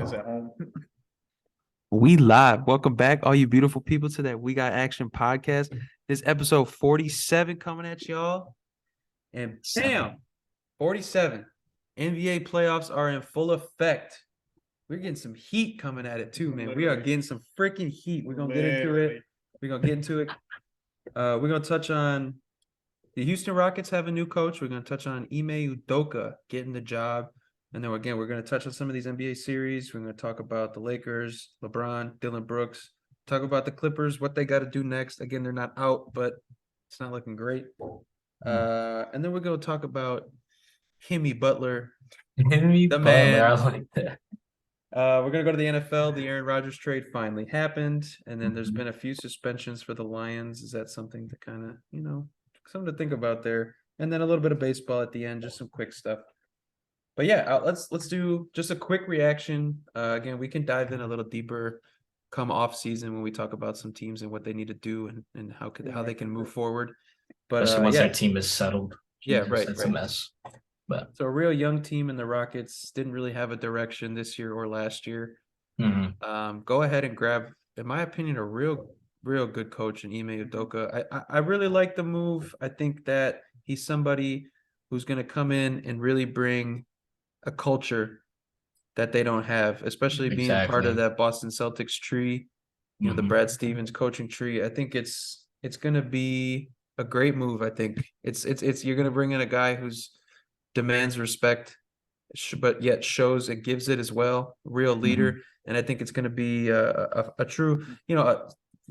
Because at home. We live. Welcome back, all you beautiful people, to that We Got Action podcast. This episode 47 coming at y'all. And bam, 47. NBA playoffs are in full effect. We're getting some heat coming at it too, man. Literally. We are getting some freaking heat. We're gonna get into it. We're gonna get into it. We're gonna touch on the Houston Rockets have a new coach. We're gonna touch on Ime Udoka getting the job. And then again, we're going to touch on some of these NBA series. We're going to talk about the Lakers, LeBron, Dillon Brooks, talk about the Clippers, what they got to do next. Again, they're not out, but it's not looking great. And then we're going to talk about Himmy Butler, Himmy the Butler, man. I like that. We're going to go to the NFL. The Aaron Rodgers trade finally happened. And then there's been a few suspensions for the Lions. Is that something to kind of, something to think about there? And then a little bit of baseball at the end, just some quick stuff. But yeah, let's do just a quick reaction. Again, we can dive in a little deeper come off season when we talk about some teams and what they need to do and how they can move forward. But especially once their team is settled. Yeah, Jesus, right. It's a mess. But so a real young team in the Rockets didn't really have a direction this year or last year. Go ahead and grab, in my opinion, a real good coach in Ime Udoka. I really like the move. I think that he's somebody who's going to come in and really bring a culture that they don't have, especially being part of that Boston Celtics tree, the Brad Stevens coaching tree. I think it's going to be a great move. I think it's you're going to bring in a guy who's demands respect, but yet shows and gives it as well. Real leader, and I think it's going to be a true,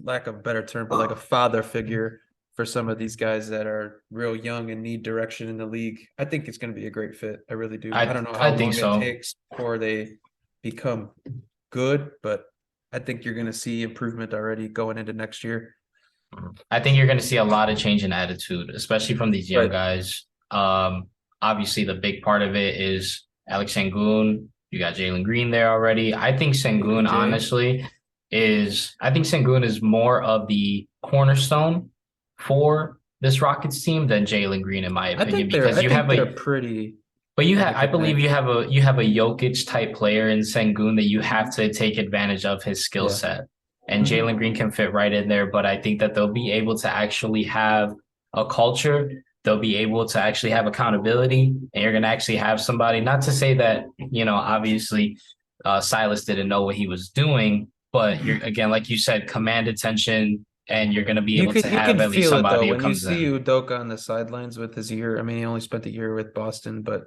lack of a better term, but like a father figure for some of these guys that are real young and need direction in the league. I think it's going to be a great fit. I really do. I don't know how long it takes before they become good, but I think you're going to see improvement already going into next year. I think you're going to see a lot of change in attitude, especially from these young guys. Obviously, the big part of it is Alex Sengun. You got Jalen Green there already. I think Sengun, is more of the cornerstone for this Rockets team than Jalen Green, in my opinion, because you have pretty. But I believe you have a Jokic type player in Sengun that you have to take advantage of his skill set, and Jalen Green can fit right in there. But I think that they'll be able to actually have a culture. They'll be able to actually have accountability, and you're going to actually have somebody. Not to say that obviously Silas didn't know what he was doing, but you're, again, like you said, command attention. And you're going to be able to have at least somebody who comes in. When you see Udoka on the sidelines with his year, I mean, he only spent a year with Boston, but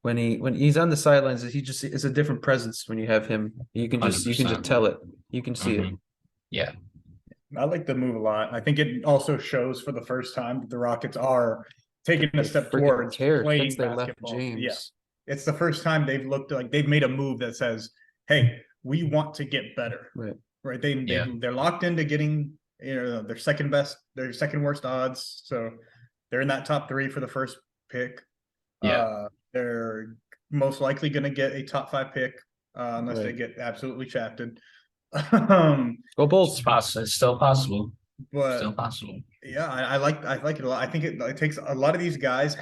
when he's on the sidelines, it's a different presence when you have him. You can just tell it. You can see it. Yeah. I like the move a lot. I think it also shows for the first time that the Rockets are taking a step towards playing basketball. James. Yeah. It's the first time they've looked like they've made a move that says, hey, we want to get better. Right. They're locked into getting their second worst odds. So they're in that top 3 for the first pick. They're most likely going to get a top 5 pick unless they get absolutely shafted. Go Bulls. It's still possible. But still possible. Yeah, I like it a lot. I think it takes a lot of these guys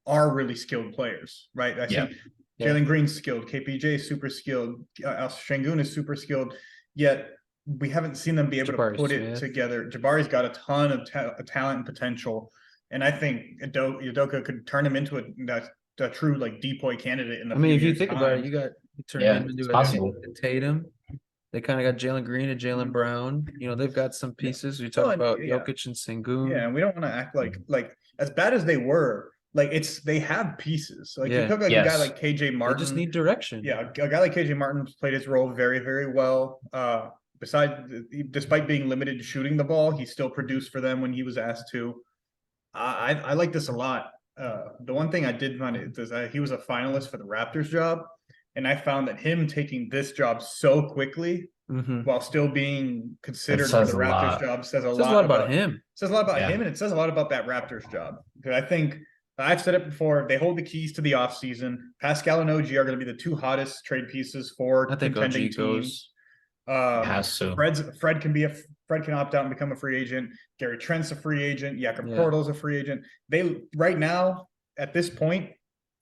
are really skilled players, right? I think Jalen Green's skilled, KPJ is super skilled, Sengun is super skilled, yet we haven't seen them be able to put it together. Jabari's got a ton of talent and potential, and I think Udoka could turn him into a true decoy candidate. If you think about it, you turn him into a Tatum. They kind of got Jalen Green and Jalen Brown. They've got some pieces. We talk about Jokic and Sengun. Yeah, and we don't want to act like as bad as they were. They have pieces. You took a guy like KJ Martin. They just need direction. Yeah, a guy like KJ Martin played his role very, very well. Despite being limited to shooting the ball, he still produced for them when he was asked to. I like this a lot. The one thing I did find is that he was a finalist for the Raptors job, and I found that him taking this job so quickly while still being considered for the Raptors job says a lot about him. Says a lot about him, and it says a lot about that Raptors job. Because I think I've said it before, they hold the keys to the offseason. Pascal and OG are going to be the 2 hottest trade pieces for contending teams. Has to. Fred can opt out and become a free agent. Gary Trent's a free agent. Jakob Portal's a free agent. They right now at this point,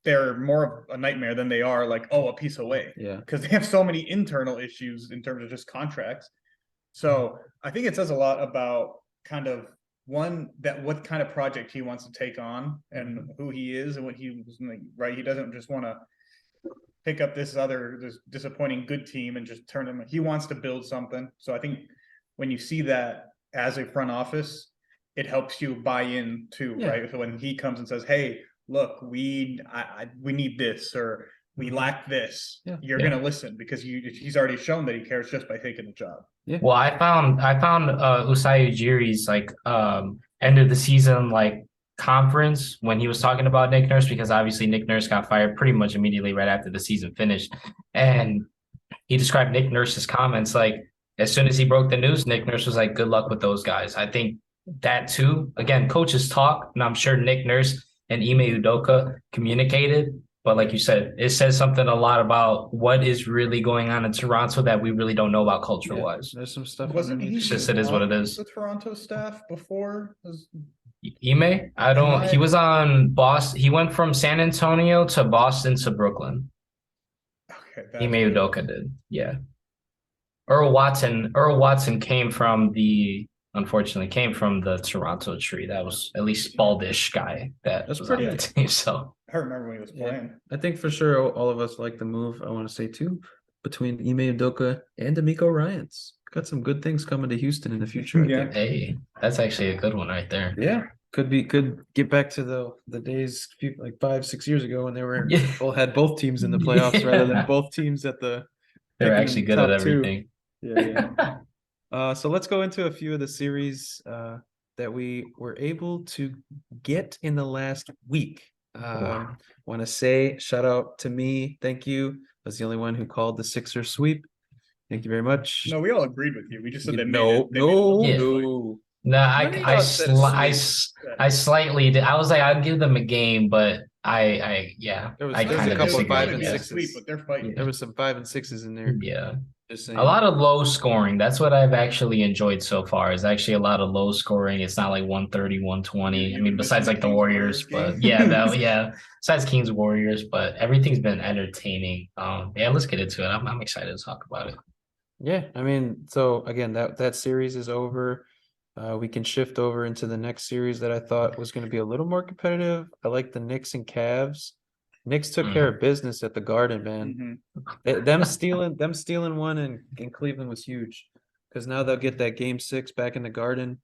they're more of a nightmare than they are like, a piece away. Yeah. Because they have so many internal issues in terms of just contracts. So I think it says a lot about kind of what kind of project he wants to take on and who he is and what he was like, right. He doesn't just want to pick up this disappointing good team and just turn him. He wants to build something. So I think when you see that as a front office, it helps you buy in too, right? So when he comes and says, "Hey, look, we need this, or we lack this," you're gonna listen because he's already shown that he cares just by taking the job. Yeah. Well, I found Usai Ujiri's like end of the season like conference when he was talking about Nick Nurse, because obviously Nick Nurse got fired pretty much immediately right after the season finished, and he described Nick Nurse's comments like as soon as he broke the news, Nick Nurse was like, "Good luck with those guys." I think that too. Again, coaches talk, and I'm sure Nick Nurse and Ime Udoka communicated. But like you said, it says something a lot about what is really going on in Toronto that we really don't know about culture-wise. There's some stuff. Wasn't he? It's just it is what it is. The Toronto staff before. Ime, he was on Boston. He went from San Antonio to Boston to Brooklyn. Okay, Ime Udoka did, yeah. Earl Watson unfortunately came from the Toronto tree. That was at least baldish guy that was pretty on the team. So I remember when he was playing. I think for sure all of us like the move. I want to say too, between Ime Udoka and D'Amico Ryans. Got some good things coming to Houston in the future. Hey, that's actually a good one right there. Yeah. Could get back to the days like 5-6 years ago when they were had both teams in the playoffs rather than both teams at the. They're actually good at everything. Yeah. So let's go into a few of the series that we were able to get in the last week. Want to say shout out to me. Thank you. I was the only one who called the Sixers sweep. Thank you very much. No, we all agreed with you. We just said they no. No, I slightly did. I was like, I'd give them a game, but I There was kind a of couple of 5 disagree, and yeah. 6s, but they're fighting. There was some 5 and 6s in there. Yeah. Just saying. A lot of low scoring. That's what I've actually enjoyed so far. Is actually a lot of low scoring. It's not like 130, 120. I mean, besides like the Warriors, but besides Kings Warriors, but everything's been entertaining. Let's get into it. I'm excited to talk about it. Yeah, I mean, so again, that series is over. We can shift over into the next series that I thought was going to be a little more competitive. I like the Knicks and Cavs. Knicks took care of business at the Garden, man. Them stealing one in Cleveland was huge, because now they'll get that Game 6 back in the Garden.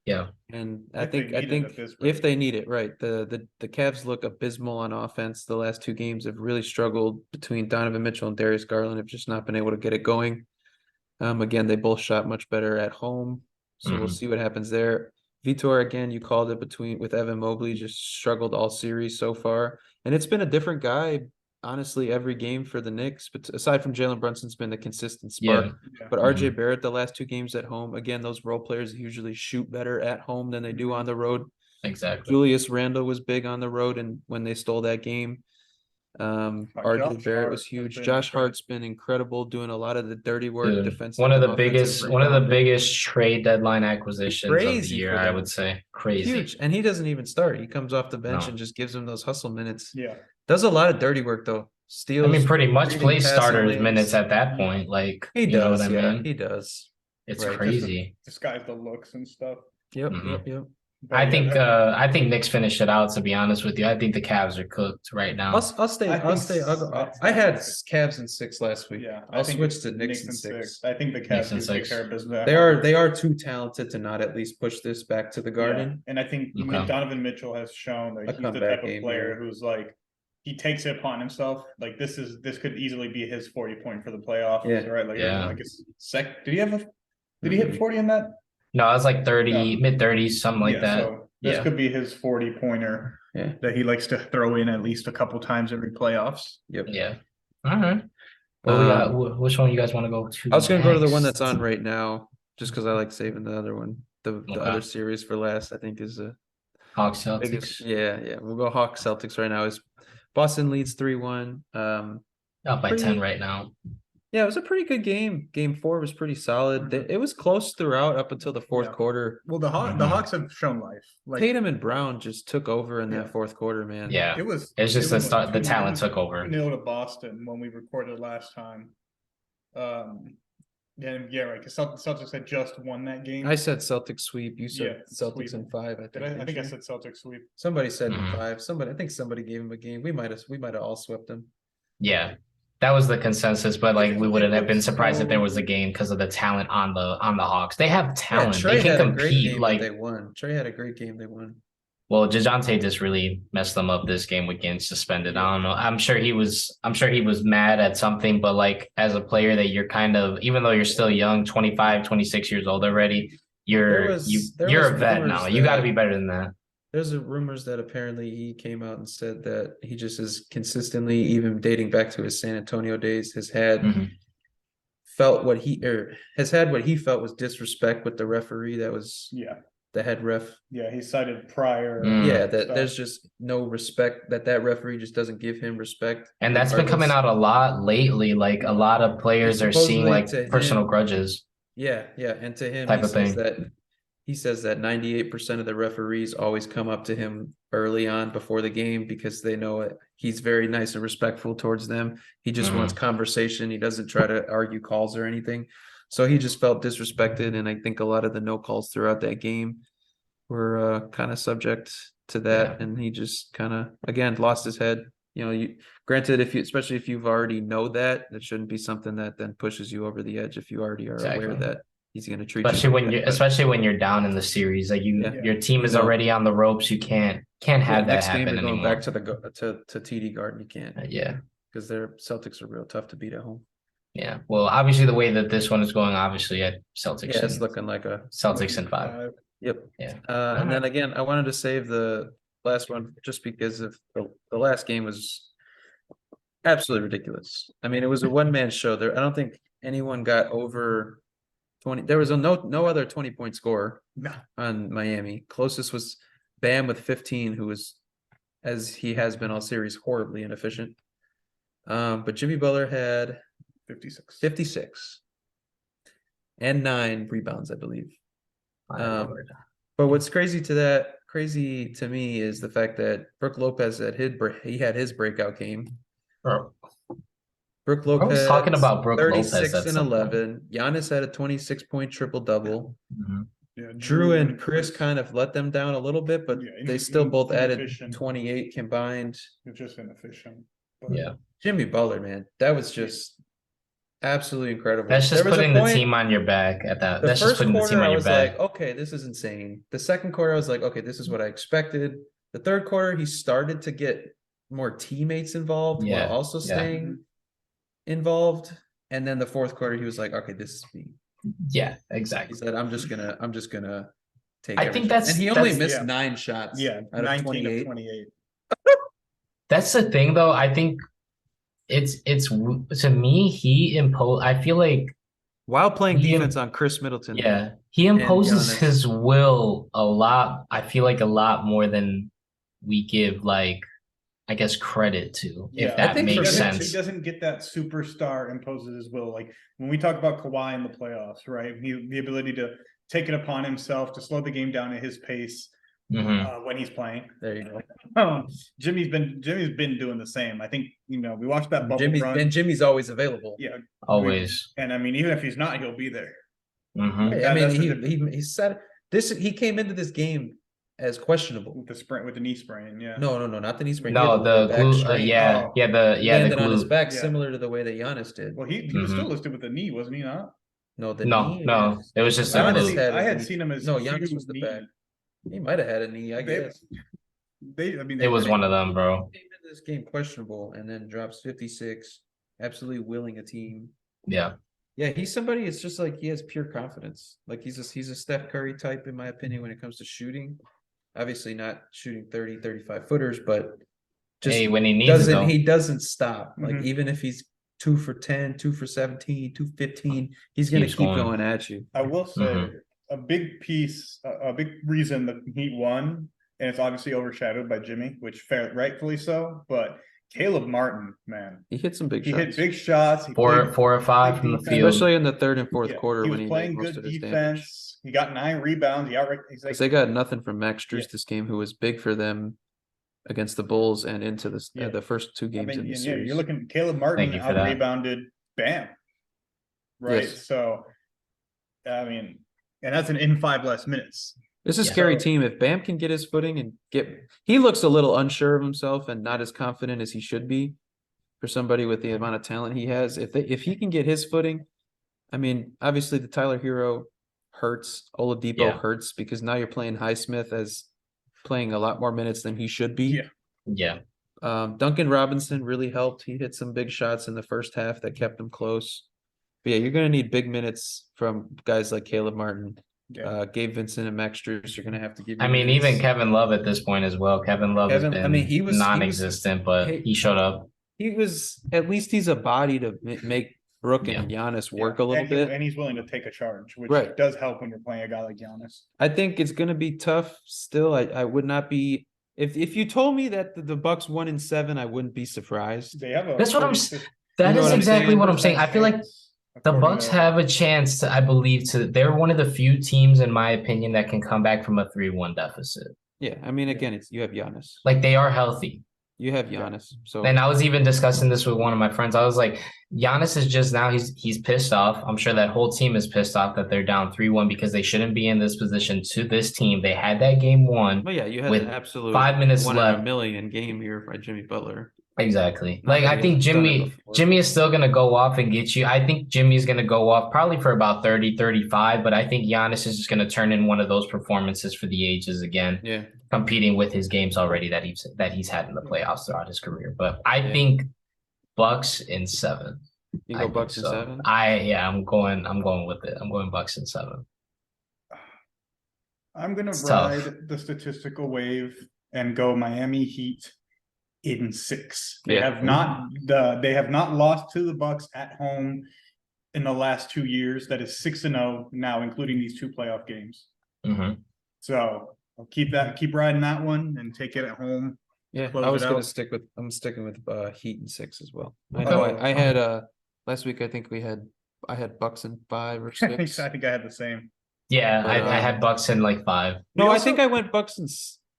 Yeah, and I think if they need it, right? The Cavs look abysmal on offense. The last 2 games have really struggled between Donovan Mitchell and Darius Garland. Have just not been able to get it going. Again, they both shot much better at home, so we'll see what happens there. Vitor, again, you called it with Evan Mobley, just struggled all series so far. And it's been a different guy, honestly, every game for the Knicks. But aside from Jalen Brunson's been the consistent spark. Yeah. But RJ Barrett, the last 2 games at home, again, those role players usually shoot better at home than they do on the road. Exactly. Julius Randle was big on the road, and when they stole that game. RJ Barrett was huge. Josh Hart's been incredible, doing a lot of the dirty work defensively. One of the biggest trade deadline acquisitions of the year, I would say. Crazy. Huge. And he doesn't even start. He comes off the bench and just gives them those hustle minutes. Yeah. Does a lot of dirty work though. Steals. I mean, pretty much plays starters minutes at that point. Like he does. You know what I mean? He does. It's crazy. Disguise the looks and stuff. Yep. But I think Knicks finish it out, to be honest with you. I think the Cavs are cooked right now. I'll stay. I had Cavs in 6 last week. Yeah. I'll switch to Knicks in 6. I think the Cavs can take care of business. They are too talented to not at least push this back to the Garden. Yeah. And I think Donovan Mitchell has shown that he's the type of player who's like, he takes it upon himself. Like this could easily be his 40 point for the playoffs. Yeah. Right. Like it's did he hit 40 in that? No, it was like 30, mid-30s, something like that. So this could be his 40-pointer that he likes to throw in at least a couple times every playoffs. Yep. Yeah. All right. Well, which one you guys want to go to? I was going to go to the one that's on right now, just because I like saving the other one. The other series for last, I think, is Hawks Celtics. Yeah. We'll go Hawks Celtics right now. Is Boston leads 3-1. Up by 10 right now. Yeah, it was a pretty good game. Game 4 was pretty solid. It was close throughout up until the fourth quarter. Well, the Hawks have shown life. Like Tatum and Brown just took over in that fourth quarter, man. Yeah, it was just the start. The talent took over. 2-0 to Boston when we recorded last time. Right. Because Celtics had just won that game. I said Celtics sweep. You said Celtics sweep. in 5. I think I said Celtics sweep. Somebody said in 5. I think somebody gave him a game. We might have all swept them. Yeah, that was the consensus. But like, we wouldn't have been surprised if there was a game because of the talent on the Hawks. They have talent. They can compete. Like they won. Trey had a great game. They won. Well, DeJounte just really messed them up this game with getting suspended. I don't know. I'm sure he was mad at something, but like as a player that you're kind of, even though you're still young, 25, 26 years old already, you're a vet now. You got to be better than that. There's rumors that apparently he came out and said that he just is consistently, even dating back to his San Antonio days, has had felt what he felt was disrespect with the referee. That was the head ref. Yeah, he cited prior. There's just no respect, that referee just doesn't give him respect. And that's been coming out a lot lately. Like a lot of players are seeing like personal grudges. Yeah. And to him, he says that 98% of the referees always come up to him early on before the game because they know it. He's very nice and respectful towards them. He just wants conversation. He doesn't try to argue calls or anything. So he just felt disrespected, and I think a lot of the no calls throughout that game were kind of subject to that, and he just kind of again lost his head. Granted, especially if you've already know that shouldn't be something that then pushes you over the edge if you already are aware that he's going to treat especially when you're down in the series, like your team is already on the ropes. You can't have that happen anymore. Going back to to TD Garden, you can't. Because their Celtics are real tough to beat at home. Yeah, well, obviously the way that this one is going, obviously at Celtics. Yeah, it's looking like a Celtics in 5. Yep. Yeah. And then again, I wanted to save the last one just because of the last game was absolutely ridiculous. I mean, it was a one-man show. There, I don't think anyone got over 20. There was no other 20-point scorer on Miami. Closest was Bam with 15, who was, as he has been all series, horribly inefficient. But Jimmy Butler had 56 and 9 rebounds, I believe. But what's crazy to me is the fact that Brook Lopez had his breakout game. Brook Lopez, I was talking about Brook 36 and 11. Giannis had a 26-point triple-double. Drew and Chris kind of let them down a little bit, but they still both added 28 combined. It's just inefficient. Jimmy Butler, man, that was just absolutely incredible. That's just putting the team on your back at that. That's just putting the team on your back. Like, okay, this is insane. The second quarter, I was like, okay, this is what I expected. The third quarter, he started to get more teammates involved while also staying involved. And then the fourth quarter, he was like, okay, this is me. Yeah, exactly. He said, I'm just gonna take. I think that's, and he only missed 9 shots. Out of 28. That's the thing, though. I think it's to me, he imposed. I feel like while playing defense on Chris Middleton. Yeah, he imposes his will a lot. I feel like a lot more than we give, like, I guess, credit to. If that makes sense. He doesn't get that superstar imposes his will. Like when we talk about Kawhi in the playoffs, right? The ability to take it upon himself to slow the game down at his pace. When he's playing. There you go. Jimmy's been doing the same. I think we watched that bubble run. And Jimmy's always available. Yeah, always. And I mean, even if he's not, he'll be there. I mean, he said this. He came into this game as questionable with the knee sprain. Yeah. No, not the knee sprain. No, the glue. The glue on his back, similar to the way that Giannis did. Well, he was still listed with the knee, wasn't he? Not. No, it was just. I had seen him as Giannis was the back. He might have had a knee, I guess. It was one of them, bro. Came into this game questionable and then drops 56, absolutely willing a team. Yeah. Yeah, he's somebody, it's just like he has pure confidence. Like he's a Steph Curry type, in my opinion, when it comes to shooting. Obviously not shooting 30, 35 footers, but just when he needs it, he doesn't stop. Like even if he's 2 for 10, 2 for 17, 2 for 15, he's gonna keep going at you. I will say a big reason the Heat won, and it's obviously overshadowed by Jimmy, which rightfully so, but Caleb Martin, man, he hit some big shots. He hit big shots. He four or five from the field, especially in the third and fourth quarter he when was he playing made most good of his defense. He got 9 rebounds. He's like, they got nothing from Max Strus this game, who was big for them against the Bulls and into the first 2 games in the series. You're looking at Caleb Martin out rebounded Bam, right? Yes. So, I mean, and that's in 5 less minutes. This is a scary team. If Bam can get his footing and he looks a little unsure of himself and not as confident as he should be for somebody with the amount of talent he has. If he can get his footing, I mean, obviously the Tyler Hero hurts. Oladipo hurts because now you're playing Highsmith as playing a lot more minutes than he should be. Yeah. Duncan Robinson really helped. He hit some big shots in the first half that kept him close. But yeah, you're going to need big minutes from guys like Caleb Martin. Gabe Vincent and Max Strus are going to have to give you minutes. Even Kevin Love at this point as well. Kevin Love has been he was non-existent, but he showed up. He's a body to make Brook and Giannis work a little bit. And he's willing to take a charge, which does help when you're playing a guy like Giannis. I think it's going to be tough still. I would not be – if you told me that the Bucks 1-7, I wouldn't be surprised. That's what I'm saying. That is exactly what I'm saying. I feel like the Bucks have a chance to, I believe, they're one of the few teams, in my opinion, that can come back from a 3-1 deficit. Yeah, I mean, again, you have Giannis. Like, they are healthy. You have Giannis. And I was even discussing this with one of my friends. I was like, Giannis is just now, he's pissed off. I'm sure that whole team is pissed off that they're down 3-1 because they shouldn't be in this position to this team. They had that game won. Well, yeah, you had with an absolute 5 minutes one left. in a million game here by Jimmy Butler. Exactly. Like, I think Jimmy is still going to go off and get you. I think Jimmy's going to go off probably for about 30, 35, but I think Giannis is just going to turn in one of those performances for the ages again. Yeah. Competing with his games already that he's had in the playoffs throughout his career. But I think Bucks in 7. You go Bucks in 7? I'm going with it. I'm going Bucks in 7. I'm going to ride the statistical wave and go Miami Heat in 6. They have not lost to the Bucks at home in the last 2 years. That is 6-0 now, including these 2 playoff games. Mm-hmm. So I'll keep riding that one and take it at home. Yeah, I'm sticking with Heat in 6 as well. I know I had last week. I think I had Bucks in 5 or 6. I think I had the same. Yeah, but, I had Bucks in like 5. No, I think I went Bucks in.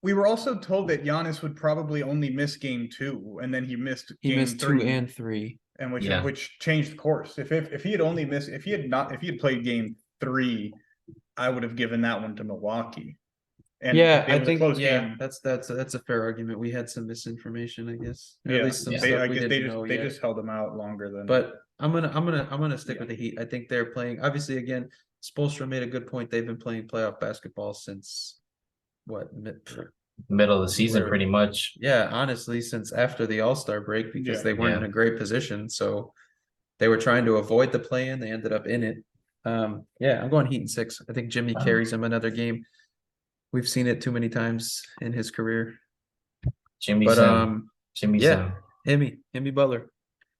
We were also told that Giannis would probably only miss game 2, and then he missed 2 and 3, and which changed the course. If he had played game 3, I would have given that one to Milwaukee. And I think game. That's a fair argument. We had some misinformation, I guess. At least some stuff they just held them out longer than. But I'm gonna stick with the Heat. I think they're playing. Obviously, again, Spoelstra made a good point. They've been playing playoff basketball since middle of the season, pretty much. Yeah, honestly, since after the All-Star break, because they weren't in a great position, so they were trying to avoid the play-in. They ended up in it. I'm going Heat in 6. I think Jimmy carries him another game. We've seen it too many times in his career. Himmy Butler.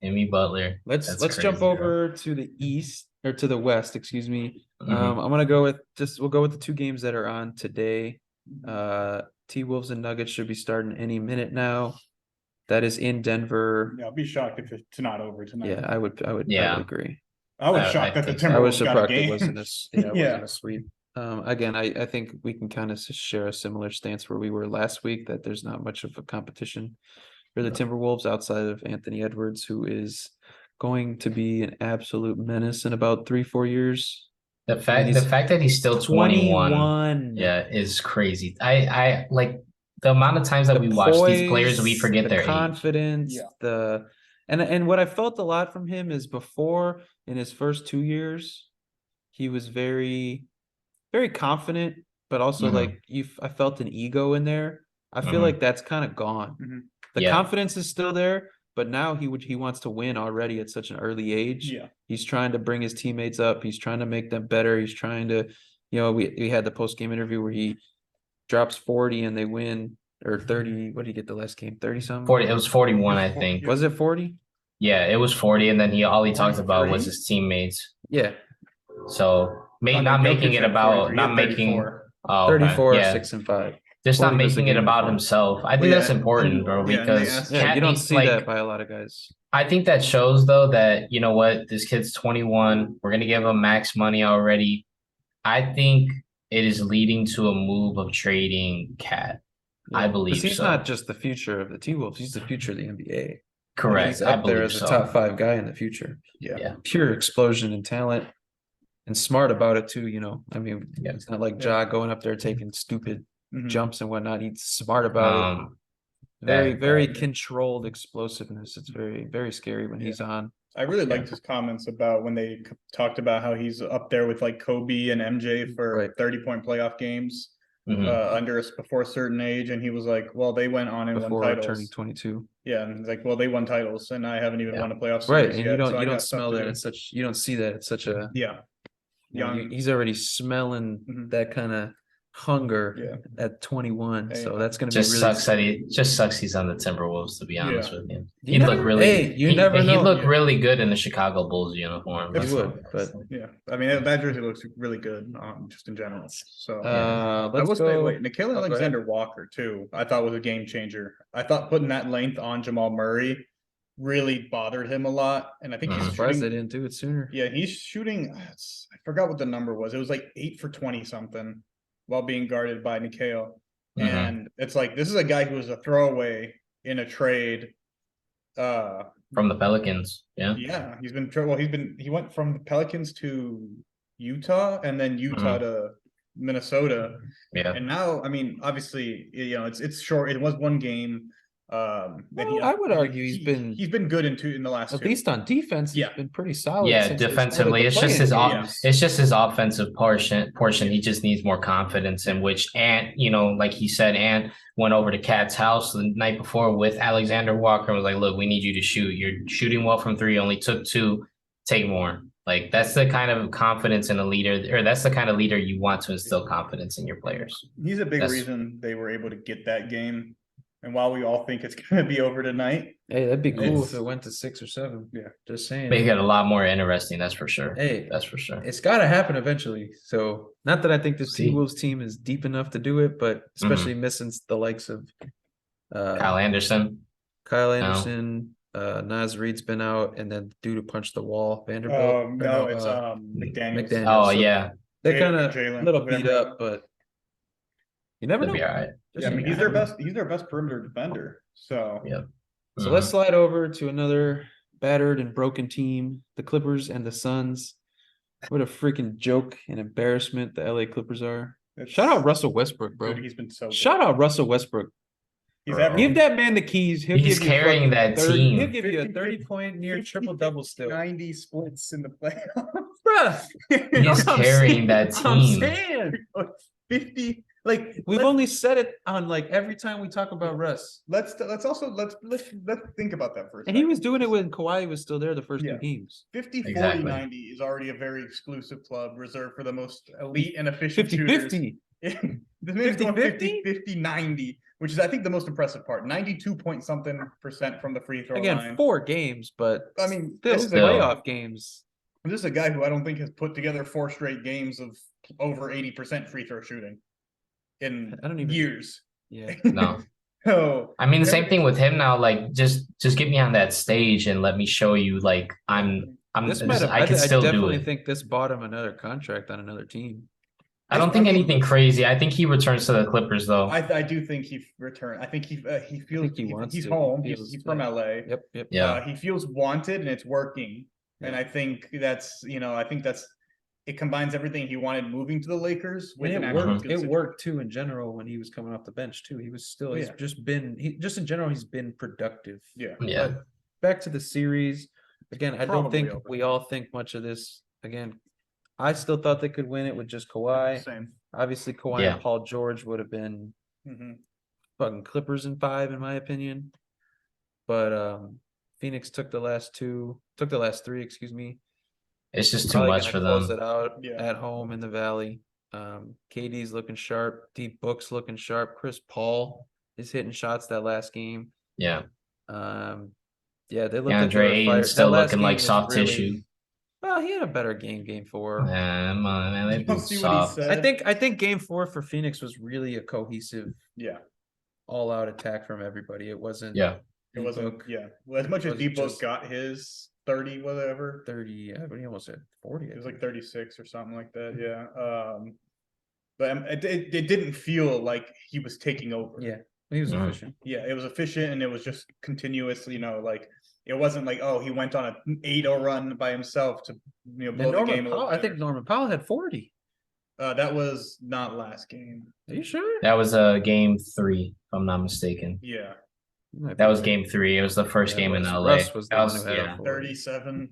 Himmy Butler. Let's jump over to the East or to the West, excuse me. I'm gonna go with we'll go with the 2 games that are on today. T-Wolves and Nuggets should be starting any minute now. That is in Denver. Yeah, I'll be shocked if it's not over tonight. Yeah, I would agree. I was shocked that the Timberwolves got a game. Wasn't a sweep. Again, I think we can kind of share a similar stance where we were last week, that there's not much of a competition for the Timberwolves outside of Anthony Edwards, who is going to be an absolute menace in about 3-4 years. The fact that he's still 21 is crazy. I like the amount of times that we watch these players, we forget their confidence, age. And what I felt a lot from him is before, in his first 2 years, he was very, very confident, but also I felt an ego in there. I feel like that's kind of gone. The confidence is still there, but now he wants to win already at such an early age. Yeah. He's trying to bring his teammates up. He's trying to make them better. He's trying to, we had the post-game interview where he drops 40 and they win, or 30. What did he get the last game? 30 something? 40. It was 41, I think. Was it 40? Yeah, it was 40, and then all he talked about was his teammates. Yeah. So not making it about not making 34, 6 and 5. Just not making it about himself. I think that's important, bro, because you don't see that by a lot of guys. I think that shows, though, that, you know what, this kid's 21. We're going to give him max money already. I think it is leading to a move of trading Cat. Yeah, I believe he's not just the future of the T-Wolves. He's the future of the NBA. Correct. He's up there as a top 5 guy in the future. Yeah. Pure explosion in talent and smart about it, too, you know. I mean, it's not like Ja going up there taking stupid jumps and whatnot. He's smart about it. Very controlled explosiveness. It's very, very scary when he's on. I really liked his comments about when they talked about how he's up there with like Kobe and MJ for 30-point playoff games before a certain age. And he was like, well, they went on and won titles. Turning 22. Yeah. And he's like, well, they won titles and I haven't even won a playoff series. Right. And yet, you don't smell that at such, you don't see that at such a, young. He's already smelling that kind of hunger at 21, so that's going to be really sucks he's on the Timberwolves, to be honest with you. He looked really he looked really good in the Chicago Bulls uniform. He would, but I mean that jersey looks really good just in general. So let's go. Nickeil Alexander Walker too, I thought was a game changer. I thought putting that length on Jamal Murray really bothered him a lot, and I think he's surprised they didn't do it sooner. Yeah, he's shooting. I forgot what the number was. It was like 8 for 20 something. While being guarded by Nickeil. And it's like, this is a guy who was a throwaway in a trade. From the Pelicans. Yeah. Yeah. He went from the Pelicans to Utah and then Utah to Minnesota. Yeah. And now, I mean, obviously, you know, it's short. It was one game. I would argue he's been good in the last at least on defense. He's been pretty solid. Yeah, defensively, it's just his offensive portion. He just needs more confidence in which, and you know, like he said, and went over to Cat's house the night before with Alexander Walker and was like, "Look, we need you to shoot. You're shooting well from 3. Only took 2. Take more." Like that's the kind of confidence in a leader, or that's the kind of leader you want to instill confidence in your players. He's a big reason they were able to get that game. And while we all think it's going to be over tonight. Hey, that'd be cool if it went to 6 or 7. Yeah. Just saying. Make it a lot more interesting, that's for sure. Hey, that's for sure. It's got to happen eventually. So, not that I think this T-Wolves team is deep enough to do it, but especially missing the likes of Kyle Anderson. Naz Reid's been out, and then dude who punched the wall, Vanderbilt. It's McDaniels. Oh, yeah. They're kind of a little beat up, but you never know. Be all right. Yeah, I mean, he's their best perimeter defender. So So let's slide over to another battered and broken team, the Clippers and the Suns. What a freaking joke and embarrassment the LA Clippers are. Shout out Russell Westbrook, bro. Dude, he's been so good. Shout out Russell Westbrook. Give that man the keys. He's carrying that team. He'll give you a 30-point near triple-double still. 90 splits in the playoffs. Bruh. He's carrying that team. I'm saying. 50. Like we've only said it on like every time we talk about Russ. Let's think about that for a second. And he was doing it when Kawhi was still there the first 2 games. 50, 40, 90 is already a very exclusive club reserved for the most elite and efficient shooters. 50-50. This man's going 50, 90, which is I think the most impressive part. 92% from the free throw line. Again, 4 games, but I mean, still playoff games. This is a guy who I don't think has put together 4 straight games of over 80% free throw shooting. In years. Yeah. No. I mean the same thing with him now. Like just get me on that stage and let me show you. Like I can still do it. I definitely think this bought him another contract on another team. I don't think anything crazy. I think he returns to the Clippers though. I do think he returned. I think he feels he's home. He's from LA. Yep. Yeah. He feels wanted and it's working. Yeah. And I think that's it combines everything he wanted moving to the Lakers with it worked too in general when he was coming off the bench too. He was still he's in general he's been productive. Yeah. But back to the series. Again, I don't think we all think much of this. Again, I still thought they could win it with just Kawhi. Same. Obviously Kawhi and Paul George would have been fucking Clippers in 5 in my opinion. But Phoenix took the last 3, excuse me. It's just too much for them. Close it out at home in the Valley. KD's looking sharp. Deep Book's looking sharp. Chris Paul is hitting shots that last game. Yeah. They look DeAndre Ayton's still looking like soft tissue. Well, he had a better game 4. Man, they Don't see what he soft. said. I think game 4 for Phoenix was really a cohesive, all-out attack from everybody. It wasn't. Yeah. It wasn't. Yeah. Well, as much as D-Book got his 30, whatever. 30. He almost said 40. It was like 36 or something like that. Yeah. But it didn't feel like he was taking over. Yeah. He was efficient. Yeah, it was efficient and it was just continuous. Like it wasn't like he went on an 8-0 run by himself to blow the game. I think Norman Powell had 40. That was not last game. Are you sure? That was game 3, if I'm not mistaken. Yeah. That was game 3. It was the first game in LA. Russ was the one who had 37.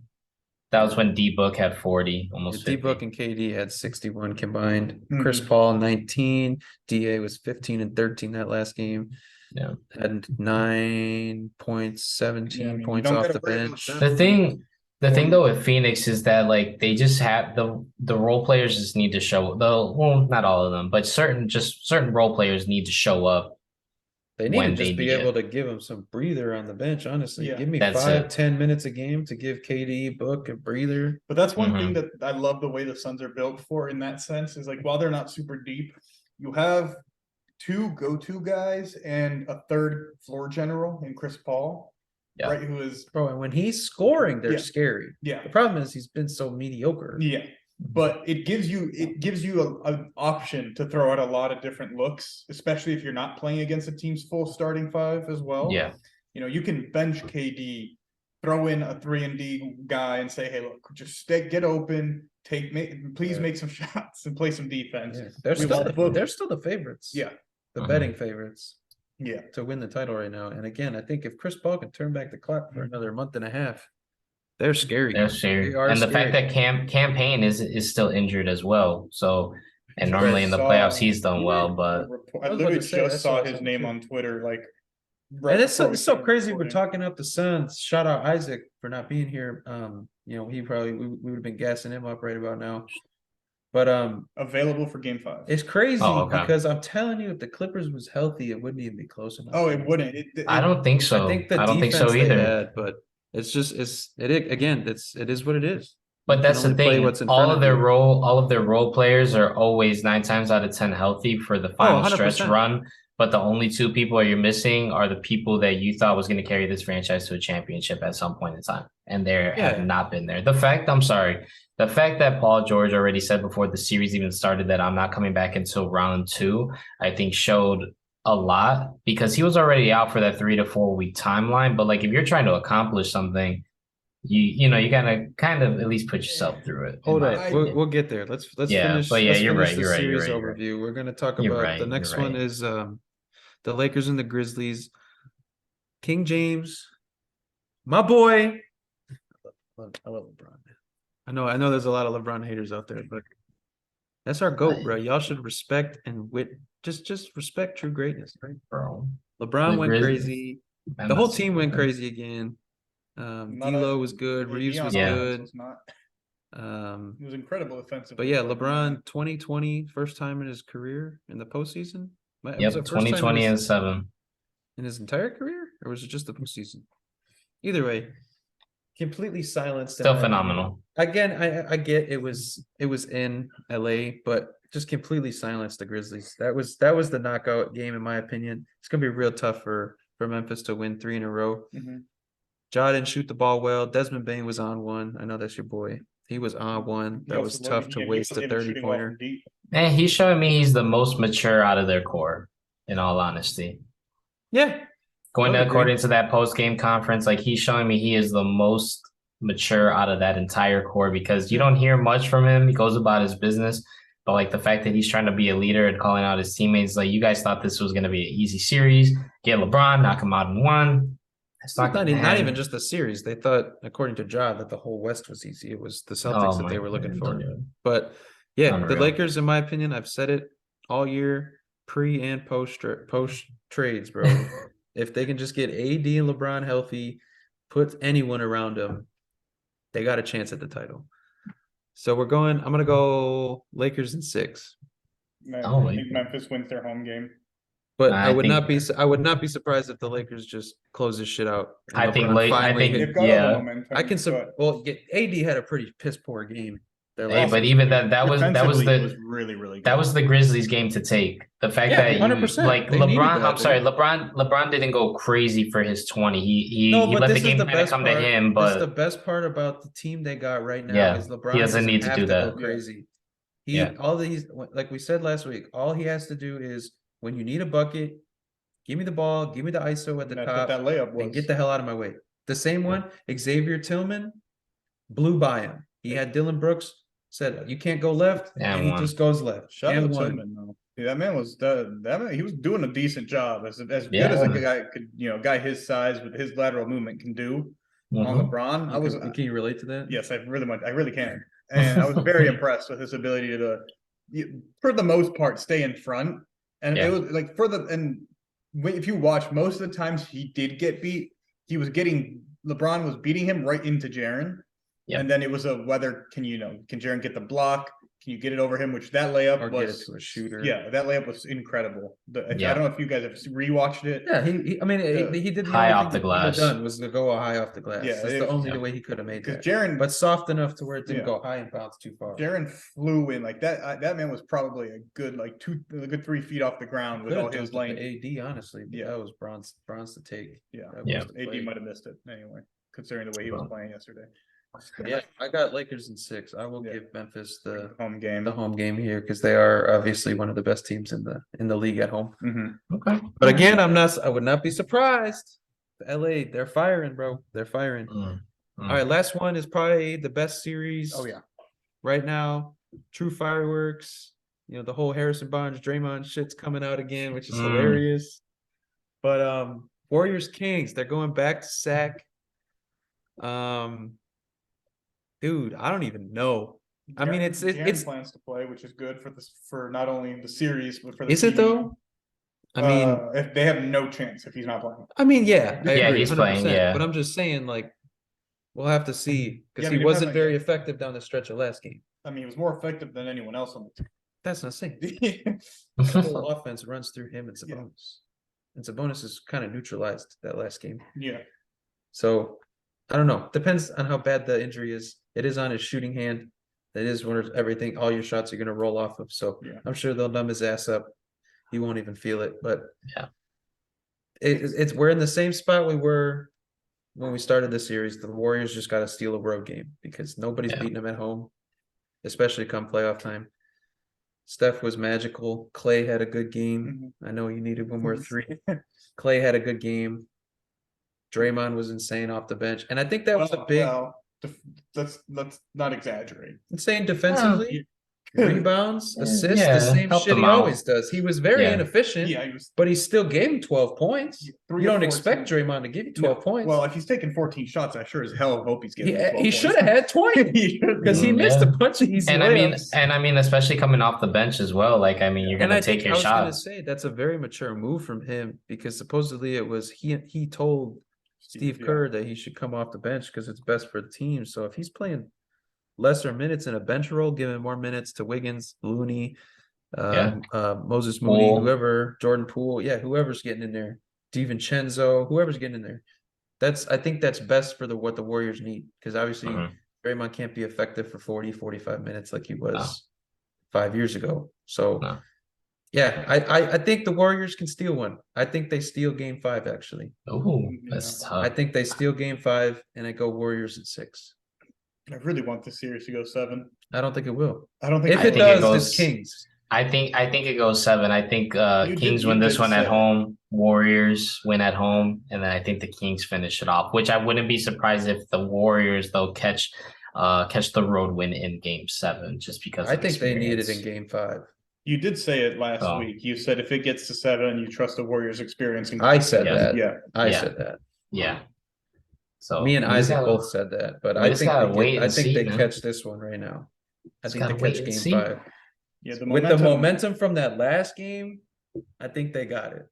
That was when D-Book had 40, almost 50. D-Book and KD had 61 combined. Chris Paul 19. DA was 15 and 13 that last game. Yeah. Had 9 points, 17 points off the bench. The thing though with Phoenix is that like they just have the role players just need to show not all of them, but certain role players need to show up. They need to just be able to give him some breather on the bench, honestly. Yeah. Give me 5-10 minutes a game to give KD, Book a breather. But that's one thing that I love the way the Suns are built for in that sense is like while they're not super deep, you have 2 go-to guys and a third floor general in Chris Paul. Yeah. Right, who is and when he's scoring, they're scary. Yeah. The problem is he's been so mediocre. Yeah. But it gives you an option to throw out a lot of different looks, especially if you're not playing against a team's full starting 5 as well. Yeah. You can bench KD, throw in a 3-and-D guy and say, hey, look, just get open, please make some shots and play some defense. Yeah. They're still the favorites. Yeah. The betting favorites. Yeah. To win the title right now. And again, I think if Chris Paul can turn back the clock for another month and a half, they're scary. They're scary. And the fact that campaign is still injured as well. So, and normally in the playoffs he's done well, but I literally just saw his name on Twitter. Like, and it's so crazy. We're talking up the Suns. Shout out Isaac for not being here. He probably we would have been gassing him up right about now. But available for game 5. It's crazy because I'm telling you, if the Clippers was healthy, it wouldn't even be close enough. Oh, it wouldn't. I don't think so. I don't think so either. But it's just it is what it is. But that's the thing. All of their role players are always 9 times out of 10 healthy for the final stretch run. But the only 2 people you're missing are the people that you thought was going to carry this franchise to a championship at some point in time, and they have not been there. The fact that Paul George already said before the series even started that I'm not coming back until round 2, I think showed a lot because he was already out for that 3 to 4 week timeline. But like if you're trying to accomplish something, you gotta kind of at least put yourself through it. Hold on, we'll get there. Let's finish. But yeah, you're right. The series overview. We're gonna talk about the next one is the Lakers and the Grizzlies. King James, my boy. I love LeBron. I know. There's a lot of LeBron haters out there, but that's our GOAT, bro. Y'all should respect and just respect true greatness, right, bro? LeBron went crazy. The whole team went crazy again. D'Lo was good. Reeves was good. It was incredible offensive. But yeah, LeBron 2020, first time in his career in the postseason. Yep, 2020 and 7. In his entire career, or was it just the postseason? Either way, completely silenced. Still phenomenal. Again, I get it was in LA, but just completely silenced the Grizzlies. That was the knockout game, in my opinion. It's gonna be real tough for Memphis to win 3 in a row. Ja didn't shoot the ball well. Desmond Bain was on one. I know that's your boy. He was on one. That was tough to waste a 30-pointer. Man, he's showing me he's the most mature out of their core, in all honesty. Yeah. According to that post-game conference, like he's showing me he is the most mature out of that entire core because you don't hear much from him. He goes about his business. But like the fact that he's trying to be a leader and calling out his teammates, like you guys thought this was going to be an easy series. Get LeBron, knock him out in 1. It's not even just the series. They thought, according to Ja, that the whole West was easy. It was the Celtics that they were looking for. But yeah, the Lakers, in my opinion, I've said it all year, pre and post trades, bro. If they can just get AD and LeBron healthy, put anyone around them, they got a chance at the title. So I'm going to go Lakers in 6. I think Memphis wins their home game. But I would not be surprised if the Lakers just close this shit out. I think they've got all the momentum. I can AD had a pretty piss poor game. Hey, but even that was really, really good. That was the Grizzlies game to take. The fact that 100%. like LeBron, I'm sorry, LeBron didn't go crazy for his 20. He let the game kind of come to him. But the best part about the team they got right now is LeBron doesn't need to do that. Go crazy. All these, like we said last week, all he has to do is when you need a bucket, give me the ball, give me the ISO at the top, that layup was. And get the hell out of my way. The same one, Xavier Tillman blew by him. He had Dillon Brooks. Said you can't go left, and he just goes left. Shout out to Tillman, though. Yeah, that man was he was doing a decent job, as good as a guy could, guy his size with his lateral movement can do on LeBron. Can you relate to that? Yes, I really can, and I was very impressed with his ability to, for the most part, stay in front. And it was like if you watch, most of the times he did get beat, LeBron was beating him right into Jaren. Yep. And then it was whether can Jaren get the block? Can you get it over him? Which that layup get it to a shooter. Yeah, that layup was incredible. I don't know if you guys have rewatched it. Yeah, he did high off the glass. Done was to go high off the glass. Yeah, that's the only way he could have made that. Jaren, but soft enough to where it didn't go high and bounce too far. Jaren flew in like that. That man was probably a good 3 feet off the ground with all his length. AD, honestly, that was bronze to take. Yeah, AD might have missed it anyway, considering the way he was playing yesterday. Yeah, I got Lakers in 6. I will give Memphis the home game here because they are obviously one of the best teams in the league at home. Mm-hmm. Okay, but again, I would not be surprised. LA, they're firing, bro. They're firing. All right, last one is probably the best series. Oh yeah, right now, true fireworks. The whole Harrison Barnes, Draymond shit's coming out again, which is hilarious. But Warriors Kings, they're going back to Sac. Dude, I don't even know. I mean, it's plans to play, which is good for not only the series but for the Is it though? I mean, if they have no chance if he's not playing. I mean, yeah, I agree, he's 100%, playing. Yeah, but I'm just saying, like, we'll have to see because he wasn't very effective down the stretch of last game. I mean, he was more effective than anyone else on the team. That's not saying the whole offense runs through him and Sabonis. And Sabonis is kind of neutralized that last game. Yeah. So I don't know. Depends on how bad the injury is. It is on his shooting hand. That is where everything, all your shots are going to roll off of. So I'm sure they'll numb his ass up. He won't even feel it. But we're in the same spot we were when we started the series. The Warriors just got to steal a road game because nobody's beating them at home, especially come playoff time. Steph was magical. Clay had a good game. I know you needed one more 3. Clay had a good game. Draymond was insane off the bench. And I think that was a big... Let's not exaggerate. Insane defensively, rebounds, assists, the same shit he always does. He was very inefficient, but he still gave him 12 points. You don't expect Draymond to give you 12 points. Well, if he's taking 14 shots, I sure as hell hope he's getting 12 He should have had 20 because he missed a bunch of easy layups. I mean, especially coming off the bench as well. Like, I mean, you're going to take your shots. I was going to say that's a very mature move from him because supposedly it was he told Steve Kerr that he should come off the bench because it's best for the team. So if he's playing lesser minutes in a bench role, giving more minutes to Wiggins, Looney, Moses Moody, whoever, Jordan Poole, whoever's getting in there, DiVincenzo, whoever's getting in there. I think that's best for what the Warriors need because obviously Draymond can't be effective for 40, 45 minutes like he was 5 years ago. So I think the Warriors can steal one. I think they steal game 5, actually. Oh, that's tough. I think they steal game 5, and I go Warriors in 6. I really want this series to go 7. I don't think it will. I don't think if it does, it's Kings. I think it goes 7. I think Kings win this one at home. Warriors win at home, and then I think the Kings finish it off. Which I wouldn't be surprised if the Warriors they'll catch the road win in game 7, just because I think they need it in game 5. You did say it last week. You said if it gets to 7, you trust the Warriors' experience. I said that. Yeah. I said that. Yeah. So me and Isaac both said that, but I think they catch this one right now. I think they catch game 5. Yeah, with the momentum from that last game, I think they got it.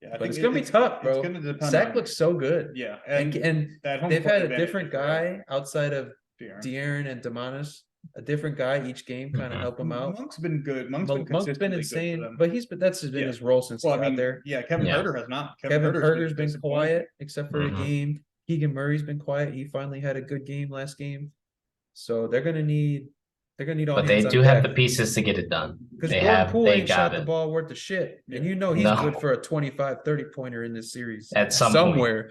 Yeah, but it's gonna be tough, bro. Zach looks so good. Yeah, and they've had a different guy outside of De'Aaron and Demonis. a different guy each game, kind of help him out. Monk's been good. Monk's been insane, but that's been his role since he got there. Yeah, Kevin Huerter has not. Kevin Huerter's been quiet, except for a game. Keegan Murray's been quiet. He finally had a good game last game. So they're gonna need all. But they do have the pieces to get it done. Because Jordan Poole ain't shot the ball worth the shit, and you know he's good for a 25-30 pointer in this series. At somewhere.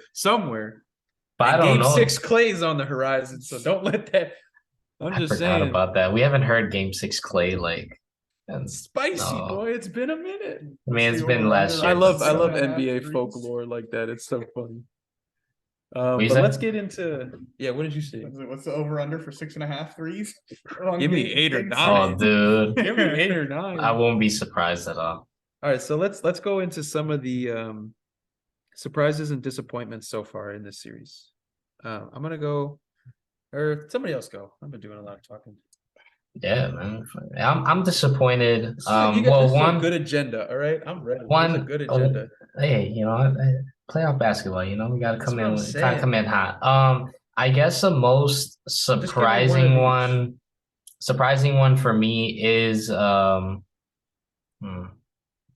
But I don't know. Game 6 Clay's on the horizon, so don't let that. I forgot about that. We haven't heard Game 6 Clay spicy boy. It's been a minute. I mean, it's been last year. I love NBA folklore like that. It's so funny. But let's get into what did you say? What's the over under for 6.5 threes? Give me 8 or 9. Oh, dude. Give me 8 or 9. I won't be surprised at all. All right, so let's go into some of the surprises and disappointments so far in this series. I'm gonna go, or somebody else go. I've been doing a lot of talking. Yeah, man. I'm disappointed. One good agenda. All right, I'm ready. A good agenda. Hey, playoff basketball. We gotta come in hot. I guess the most surprising one for me is it's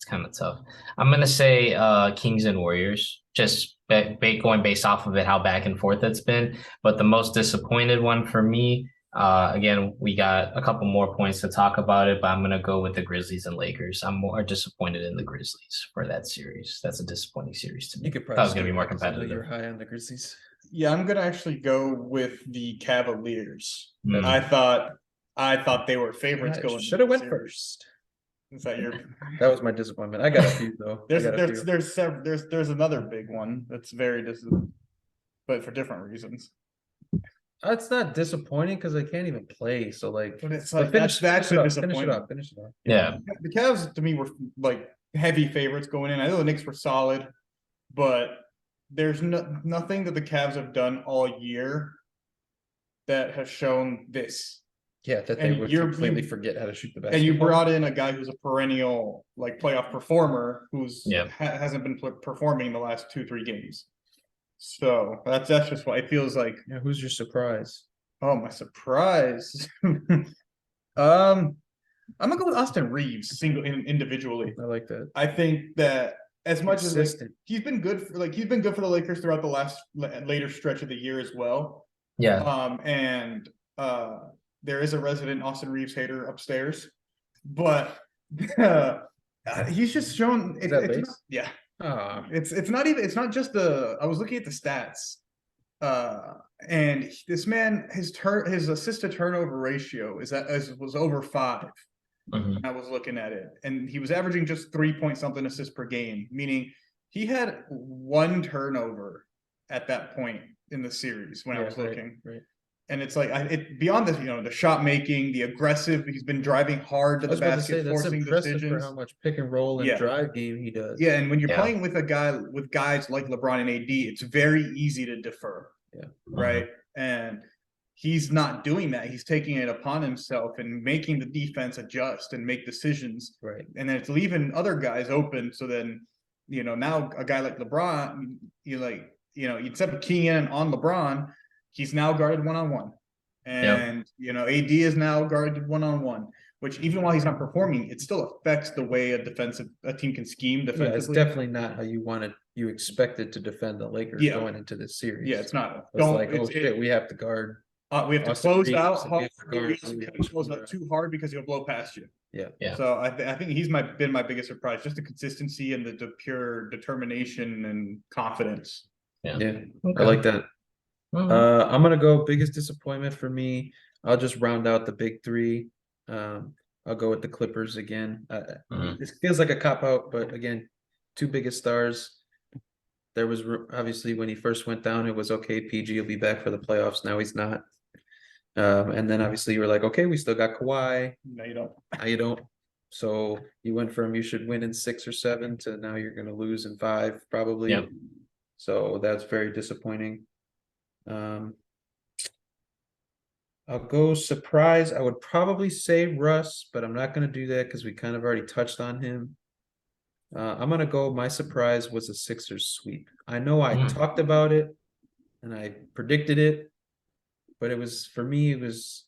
kind of tough. I'm gonna say Kings and Warriors. Just going based off of it, how back and forth it's been. But the most disappointed one for me. Again, we got a couple more points to talk about it, but I'm going to go with the Grizzlies and Lakers. I'm more disappointed in the Grizzlies for that series. That's a disappointing series to me. I thought it was going to be more competitive. You're high on the Grizzlies. Yeah, I'm going to actually go with the Cavaliers. I thought they were favorites going. Should have went first. Is that your? That was my disappointment. I got a few though. There's another big one that's very disappointing, but for different reasons. It's not disappointing because they can't even play. So but it's like that's disappointing. Finish it up. Yeah. The Cavs to me were like heavy favorites going in. I know the Knicks were solid, but there's nothing that the Cavs have done all year that has shown this. Yeah, that they would completely forget how to shoot the basketball. And you brought in a guy who's a perennial playoff performer who's hasn't been performing the last 2-3 games. So that's just what it feels like. Yeah, who's your surprise? Oh, my surprise. I'm gonna go with Austin Reeves individually. I like that. I think that as much as he's been good for the Lakers throughout the last later stretch of the year as well. Yeah. And there is a resident Austin Reeves hater upstairs, but he's just shown yeah. It's not just I was looking at the stats, and this man his assist to turnover ratio was over 5. I was looking at it, and he was averaging just 3-point-something assists per game, meaning he had 1 turnover at that point in the series when I was looking. Right. And it's like beyond this, the shot making, the aggressive. He's been driving hard to the basket, forcing decisions. For how much pick and roll and drive game he does. Yeah, and when you're playing with guys like LeBron and AD, it's very easy to defer. Yeah. Right. And he's not doing that. He's taking it upon himself and making the defense adjust and make decisions. Right. And then it's leaving other guys open. So then, now a guy like LeBron, instead of keying in on LeBron, he's now guarded one-on-one. And, AD is now guarded one-on-one, which even while he's not performing, it still affects the way a team can scheme defensively. Yeah, it's definitely not how you expected to defend the Lakers going into this series. Yeah, it's not. We have to guard. We have to close out. Close out too hard because he'll blow past you. Yeah. So I think he's been my biggest surprise, just the consistency and the pure determination and confidence. Yeah. Okay. I like that. I'm gonna go biggest disappointment for me. I'll just round out the big 3. I'll go with the Clippers again. It feels like a cop out, but again, 2 biggest stars. There was obviously when he first went down, it was okay. PG will be back for the playoffs. Now he's not. And then obviously you were like, okay, we still got Kawhi. No, you don't. Now you don't. So you went from you should win in 6 or 7 to now you're gonna lose in 5 probably. Yep. So that's very disappointing. I'll go surprise. I would probably say Russ, but I'm not going to do that because we kind of already touched on him. I'm going to go. My surprise was a Sixers sweep. I know I talked about it and I predicted it, but for me, it was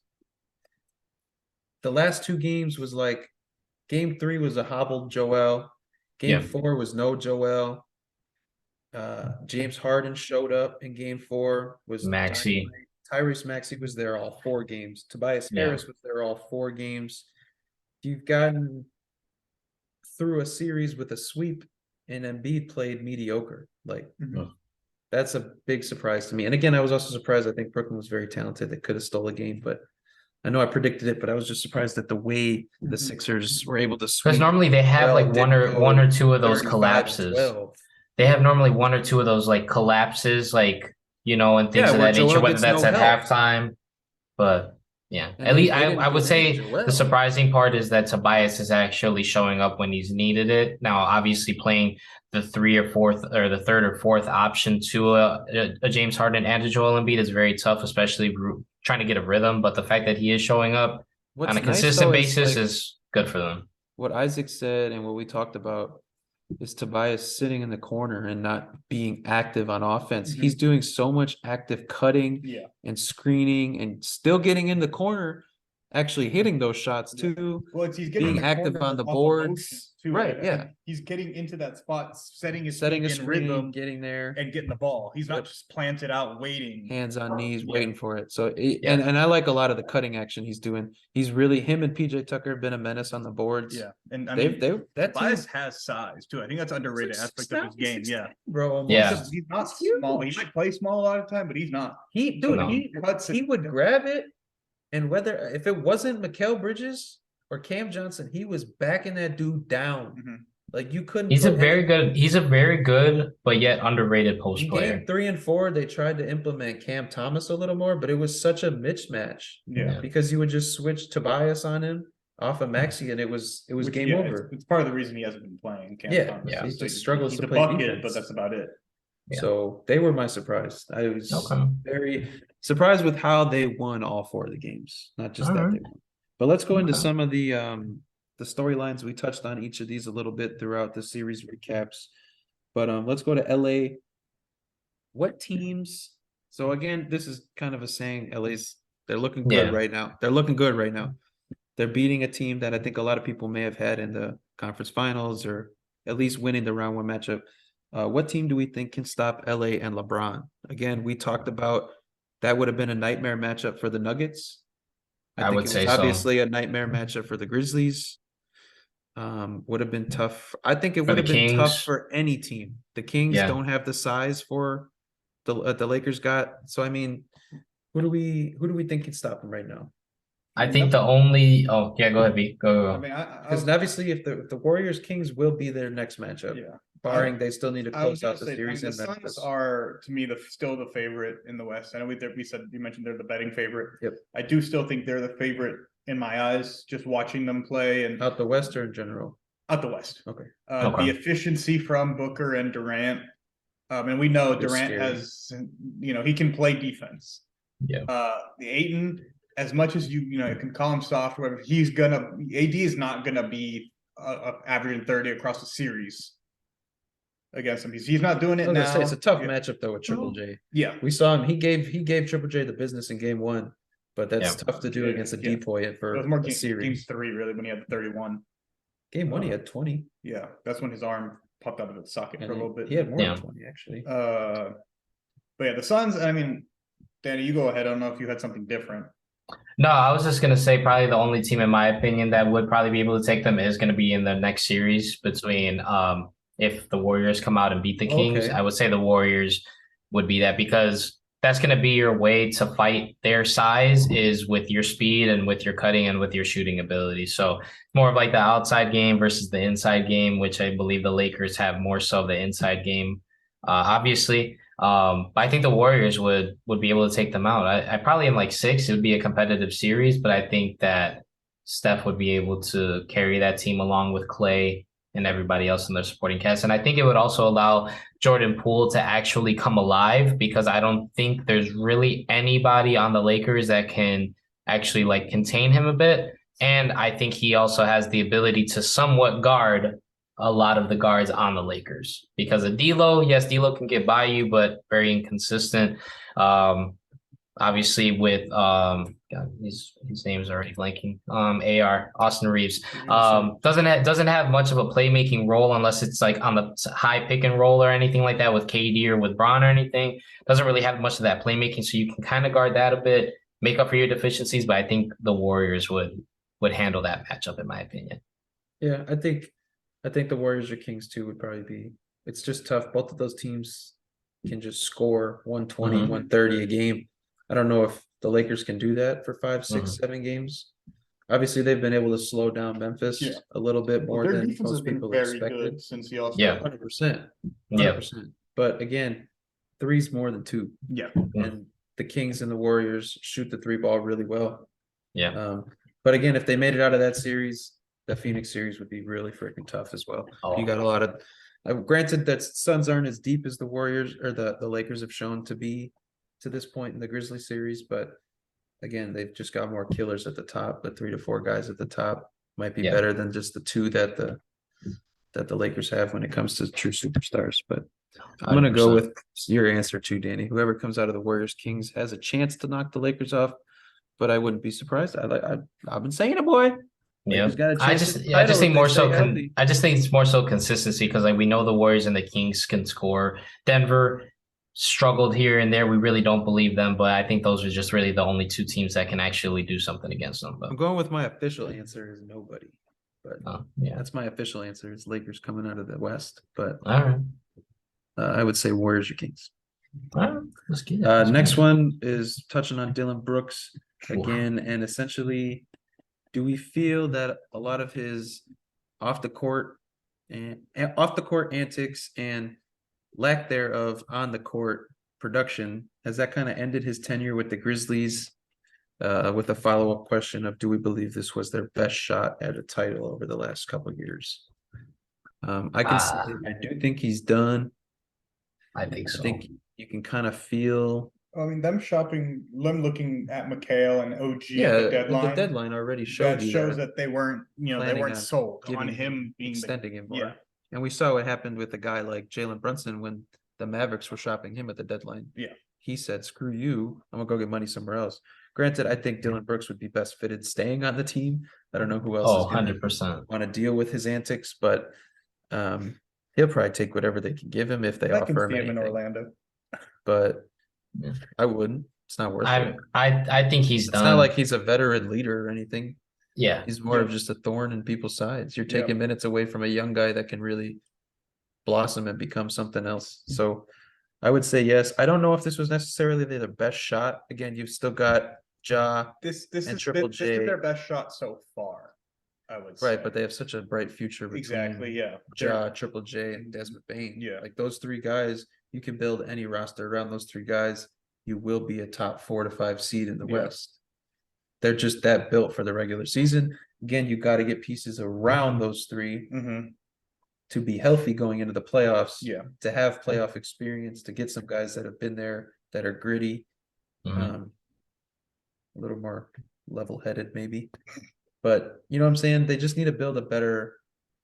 the last two games was like game 3 was a hobbled Joel. Game 4 was no Joel. James Harden showed up in game 4. Was Maxey. Tyrese Maxey was there all 4 games. Tobias Harris was there all 4 games. You've gotten through a series with a sweep, and Embiid played mediocre. Like, that's a big surprise to me. And again, I was also surprised. I think Brooklyn was very talented. They could have stole a game, but I know I predicted it, but I was just surprised at the way the Sixers were able to sweep. Because normally they have like one or two of those collapses. They have normally 1 or 2 of those like collapses, like, you know, and things of that nature, whether that's at halftime. But yeah, at least I would say the surprising part is that Tobias is actually showing up when he's needed it. Now, obviously playing the 3rd or 4th option to a James Harden and a Joel Embiid is very tough, especially trying to get a rhythm. But the fact that he is showing up on a consistent basis is good for them. What Isaac said and what we talked about is Tobias sitting in the corner and not being active on offense. He's doing so much active cutting and screening and still getting in the corner, actually hitting those shots too. Well, he's getting being active on the boards. Too, right, yeah. He's getting into that spot, setting a screen, rhythm, getting there and getting the ball. He's not just planted out waiting. Hands on knees, waiting for it. So and I like a lot of the cutting action he's doing. He's really, him and PJ Tucker have been a menace on the boards. Yeah. And I mean, that Tobias has size too. I think that's underrated aspect of his game. Yeah. Bro, almost. Yeah. He's not small. He might play small a lot of the time, but he's not. He would grab it, and if it wasn't Mikal Bridges or Cam Johnson, he was backing that dude down. Like, you couldn't. He's a very good, but yet underrated post player. Game 3 and 4, they tried to implement Cam Thomas a little more, but it was such a mismatch. Yeah. Because you would just switch Tobias on him off of Maxey, and it was game over. It's part of the reason he hasn't been playing. Cam Thomas. He just struggles to play bucket, defense. but that's about it. Yeah. So they were my surprise. I was very surprised with how they won all 4 of the games, not just they won. But let's go into some of the storylines. We touched on each of these a little bit throughout the series recaps. But let's go to LA. What teams? So again, this is kind of a saying. They're looking good right now. They're looking good right now. They're beating a team that I think a lot of people may have had in the conference finals, or at least winning the round 1 matchup. What team do we think can stop LA and LeBron? Again, we talked about that would have been a nightmare matchup for the Nuggets. I would say obviously a nightmare matchup for the Grizzlies. Would have been tough. I think it would have been tough for any team. The Kings don't have the size for the Lakers got. So I mean, who do we think can stop them right now? I think the only go ahead, B. Go. I mean, because obviously if the Warriors Kings will be their next matchup. Yeah. Barring they still need to close out the series. The Suns are, to me, still the favorite in the West. I know you mentioned they're the betting favorite. Yep. I do still think they're the favorite in my eyes, just watching them play. And out the West or in general? Out the West. Okay. The efficiency from Booker and Durant. And we know Durant has, he can play defense. Yeah. The Ayton, as much as you can call him soft or whatever, AD is not gonna be averaging 30 across the series against him. He's not doing it now. It's a tough matchup though with Triple J. Yeah, we saw him. He gave Triple J the business in game 1, but that's tough to do against a depoy for it was more a series. Game 3 really when he had the 31. Game 1 he had 20. Yeah, that's when his arm popped out of the socket for a little bit. He had more than 20 actually. But yeah, the Suns. I mean, Danny, you go ahead. I don't know if you had something different. No, I was just going to say probably the only team, in my opinion, that would probably be able to take them is going to be in the next series between if the Warriors come out and beat the Kings. Okay. I would say the Warriors would be that, because that's going to be your way to fight their size is with your speed and with your cutting and with your shooting ability. So more of like the outside game versus the inside game, which I believe the Lakers have more so the inside game, obviously. But I think the Warriors would be able to take them out. I probably in like 6, it would be a competitive series, but I think that Steph would be able to carry that team along with Klay and everybody else in their supporting cast. And I think it would also allow Jordan Poole to actually come alive, because I don't think there's really anybody on the Lakers that can actually like contain him a bit. And I think he also has the ability to somewhat guard a lot of the guards on the Lakers, because of D'Lo. Yes, D'Lo can get by you, but very inconsistent. obviously with God, his name's already blanking. AR Austin Reeves doesn't have much of a playmaking role unless it's like on the high pick and roll or anything like that with KD or with Bron or anything. Doesn't really have much of that playmaking, so you can kind of guard that a bit, make up for your deficiencies. But I think the Warriors would handle that matchup in my opinion. Yeah, I think the Warriors or Kings too would probably be. It's just tough. Both of those teams can just score 120, 130 a game. I don't know if the Lakers can do that for 5, 6, 7 games. Obviously, they've been able to slow down Memphis a little bit more than most people expected. Since the All-Star. 100%. 100%. But again, 3's more than 2. Yeah. And the Kings and the Warriors shoot the 3 ball really well. Yeah. But again, if they made it out of that series, the Phoenix series would be really freaking tough as well. You got a lot of granted that Suns aren't as deep as the Warriors or the Lakers have shown to be to this point in the Grizzlies series, but again, they've just got more killers at the top. The 3 to 4 guys at the top might be better than just the 2 that the Lakers have when it comes to true superstars. But I'm gonna go with your answer too, Danny. Whoever comes out of the Warriors Kings has a chance to knock the Lakers off, but I wouldn't be surprised. I've been saying it, boy. Yeah, I just think more so. I just think it's more so consistency because like we know the Warriors and the Kings can score. Denver struggled here and there. We really don't believe them, but I think those are just really the only 2 teams that can actually do something against them. But I'm going with my official answer is nobody. But that's my official answer. It's Lakers coming out of the West. But all right, I would say Warriors or Kings. All right, let's get it. Next one is touching on Dillon Brooks again, and essentially. Do we feel that a lot of his off the court antics and lack thereof on the court production has that kind of ended his tenure with the Grizzlies? With a follow-up question of, do we believe this was their best shot at a title over the last couple of years? I do think he's done. I think so. I think you can kind of feel. I mean, them looking at McHale and OG at the deadline. The deadline already showed that they weren't, they weren't sold on him being extending him more. Yeah. And we saw what happened with a guy like Jalen Brunson when the Mavericks were shopping him at the deadline. Yeah. He said, screw you, I'm gonna go get money somewhere else. Granted, I think Dillon Brooks would be best fitted staying on the team. I don't know who else is 100% want to deal with his antics, but he'll probably take whatever they can give him if they offer him anything. In Orlando. But I wouldn't. It's not worth it. I think he's done. It's not like he's a veteran leader or anything. Yeah. He's more of just a thorn in people's sides. You're taking minutes away from a young guy that can really blossom and become something else. So I would say yes. I don't know if this was necessarily their best shot. Again, you've still got Ja and Triple J. This is their best shot so far, I would say. Right, but they have such a bright future between Ja, Triple J, and Desmond Bane. Yeah. Like those 3 guys, you can build any roster around those 3 guys. You will be a top 4 to 5 seed in the West. They're just that built for the regular season. Again, you got to get pieces around those 3 to be healthy going into the playoffs. Yeah. To have playoff experience, to get some guys that have been there, that are gritty, a little more level-headed maybe. But you know what I'm saying? They just need to build a better.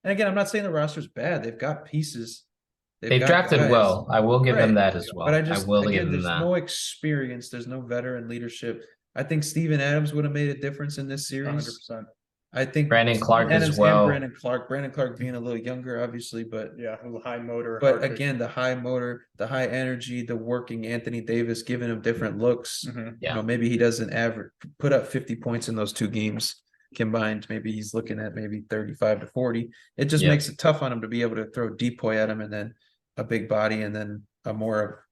And again, I'm not saying the roster's bad. They've got pieces. They've drafted guys. Well. I will give them that as well. But there's no experience. There's no veteran leadership. I think Steven Adams would have made a difference in this series. 100%. I think Brandon Clark as well. Brandon Clark being a little younger, obviously, but a little high motor. But again, the high motor, the high energy, the working Anthony Davis giving him different looks. Maybe he doesn't put up 50 points in those 2 games combined. Maybe he's looking at maybe 35 to 40. It just makes it tough on him to be able to throw depoy at him and then a big body and then a more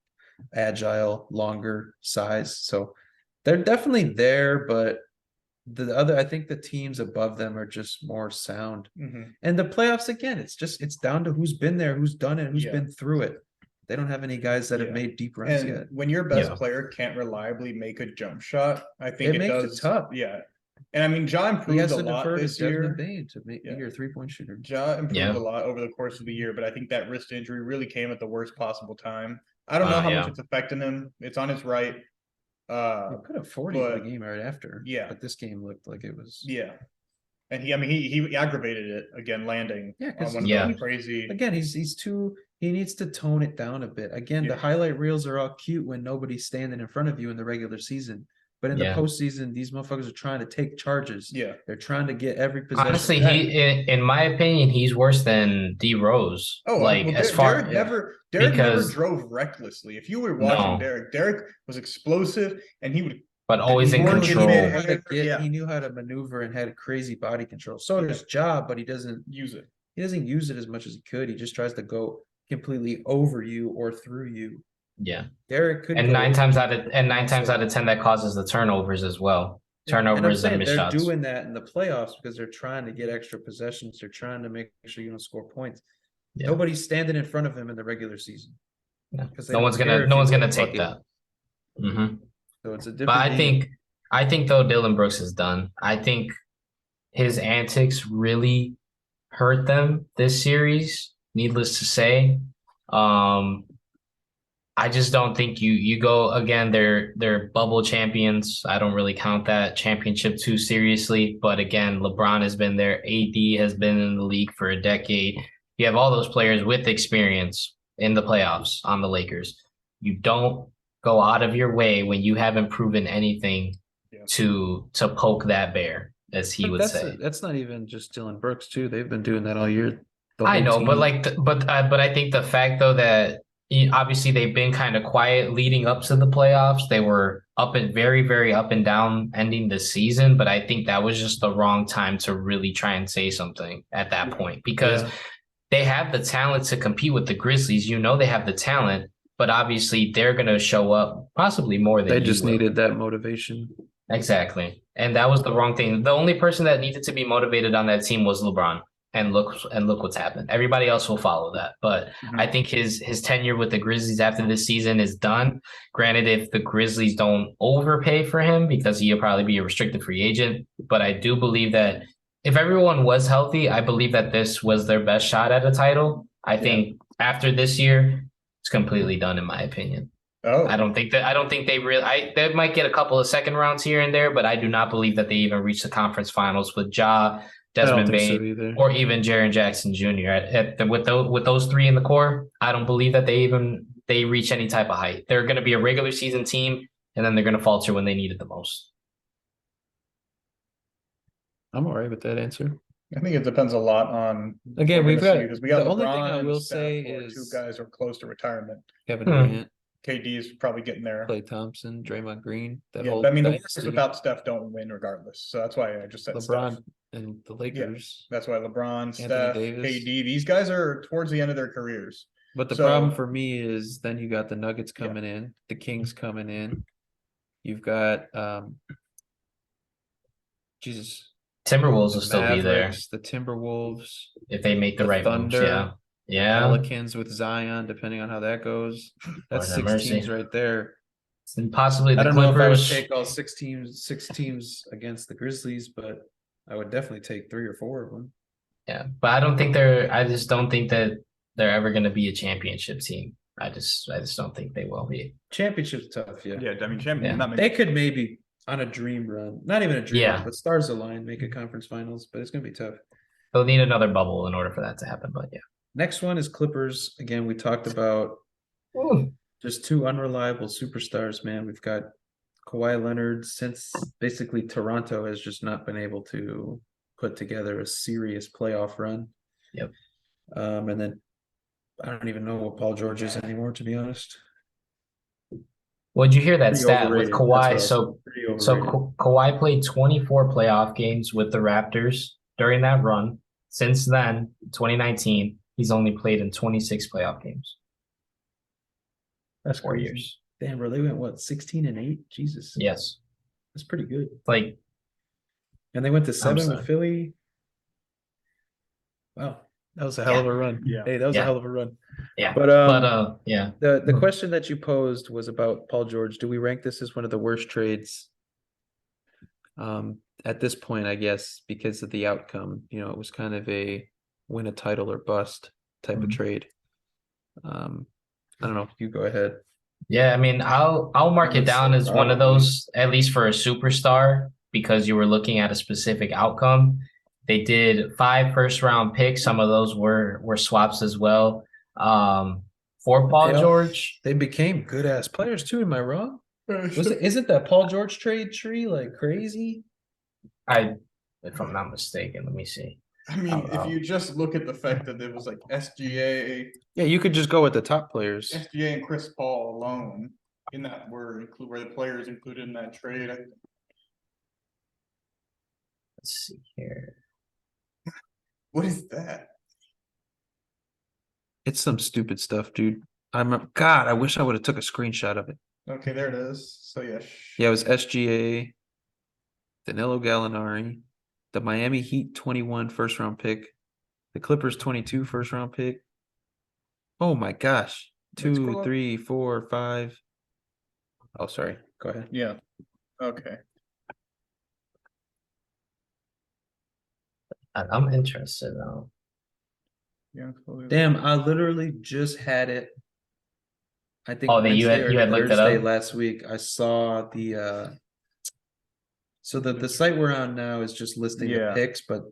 agile, longer size. So they're definitely there, but I think the teams above them are just more sound. And the playoffs, again, it's down to who's been there, who's done it, who's been through it. They don't have any guys that have made deep runs yet. When your best player can't reliably make a jump shot, I think it makes it tough. Yeah. And I mean, Ja improved a lot this year. To make your 3-point shooter. Ja improved a lot over the course of the year, but I think that wrist injury really came at the worst possible time. I don't know how much it's affecting him. It's on his right. He put up 40 in the game right after. Yeah. But this game looked like it was. Yeah. And he aggravated it again, landing on one of those crazy. Again, he's too. He needs to tone it down a bit. Again, the highlight reels are all cute when nobody's standing in front of you in the regular season. But in the postseason, these motherfuckers are trying to take charges. Yeah, they're trying to get every possession. Honestly, in my opinion, he's worse than D Rose. Derek never drove recklessly. If you were watching Derek was explosive, and he would. But always in control. He knew how to maneuver and had crazy body control. So does Job, but he doesn't use it. He doesn't use it as much as he could. He just tries to go completely over you or through you. Yeah, Derek could. And nine times out of 10, that causes the turnovers as well. Turnovers and missed shots. They're doing that in the playoffs because they're trying to get extra possessions. They're trying to make sure you don't score points. Yeah. Nobody's standing in front of him in the regular season. Yeah. No one's gonna take that. Mm-hmm. So it's a different. But I think though Dillon Brooks is done. I think his antics really hurt them this series. Needless to say, I just don't think you go again. They're bubble champions. I don't really count that championship too seriously. But again, LeBron has been there. AD has been in the league for a decade. You have all those players with experience in the playoffs on the Lakers. You don't go out of your way when you haven't proven anything to poke that bear, as he would say. That's not even just Dillon Brooks too. They've been doing that all year. I know, team. But I think the fact though that obviously they've been kind of quiet leading up to the playoffs. They were up and very, very up and down ending the season, but I think that was just the wrong time to really try and say something at that point because they have the talent to compete with the Grizzlies. You know they have the talent, but obviously they're going to show up possibly more than they just needed that motivation. Exactly. And that was the wrong thing. The only person that needed to be motivated on that team was LeBron. And look what's happened. Everybody else will follow that. But I think his tenure with the Grizzlies after this season is done. Granted, if the Grizzlies don't overpay for him, because he'll probably be a restricted free agent. But I do believe that if everyone was healthy, I believe that this was their best shot at a title. I think after this year, it's completely done, in my opinion. Oh, I don't think they really. They might get a couple of second rounds here and there, but I do not believe that they even reach the conference finals with Ja, Desmond Bain, or even Jaren Jackson Jr. With those three in the core, I don't believe that they reach any type of height. They're going to be a regular season team, and then they're going to falter when they need it the most. I'm all right with that answer. I think it depends a lot on. Again, we got the LeBron only thing I will say is two guys are close to retirement. Kevin Durant, KD is probably getting there. Klay Thompson, Draymond Green. The Warriors without Steph don't win regardless. So that's why I just said LeBron Steph. And the Lakers. That's why LeBron, Anthony Steph, Davis. KD, these guys are towards the end of their careers. But the problem for me is then you got the Nuggets coming in, the Kings coming in. You've got Timberwolves will still be there. The Timberwolves. If they make the right Thunder, moves, yeah. Pelicans with Zion, depending on how that goes. That's six teams right there. And possibly the I don't Clippers. know if I would take all six teams against the Grizzlies, but I would definitely take 3 or 4 of them. Yeah, but I just don't think that they're ever going to be a championship team. I just don't think they will be. Championship's tough, yeah. Yeah, I mean, champion. Yeah. They could maybe on a dream run, not even a dream run, but stars align, make a conference finals, but it's going to be tough. They'll need another bubble in order for that to happen, but yeah. Next one is Clippers. Again, we talked about just 2 unreliable superstars, man. We've got Kawhi Leonard, since basically Toronto has just not been able to put together a serious playoff run. Yep. And then I don't even know what Paul George is anymore, to be honest. Well, did you hear that stat with Kawhi? So Kawhi played 24 playoff games with the Raptors during that run. Since then, 2019, he's only played in 26 playoff games. That's 4 years. Damn, bro, they went 16-8? Jesus. Yes. That's pretty good. And they went to 7 with Philly. Wow. That was a hell of a run. Yeah. Hey, that was a hell of a run. Yeah. But yeah. The question that you posed was about Paul George. Do we rank this as one of the worst trades? At this point, I guess, because of the outcome, it was kind of a win a title or bust type of trade. I don't know. You go ahead. Yeah, I mean, I'll mark it down as one of those, at least for a superstar, because you were looking at a specific outcome. They did 5 first-round picks. Some of those were swaps as well. For Paul George, they became good ass players too. Am I wrong? Isn't that Paul George trade tree like crazy? If I'm not mistaken, let me see. I mean, if you just look at the fact that it was like SGA. Yeah, you could just go with the top players. SGA and Chris Paul alone in that were the players included in that trade. Let's see here. What is that? It's some stupid stuff, dude. God, I wish I would have took a screenshot of it. Okay, there it is. So yeah. Yeah, it was SGA, Danilo Gallinari, the Miami Heat 21 first round pick, the Clippers 22 first round pick. Oh my gosh. 2, 3, 4, 5. Oh, sorry. Go ahead. Yeah. Okay. I'm interested though. Yeah. Damn, I literally just had it. I think you had looked it up last week. I saw the so the site we're on now is just listing the picks, but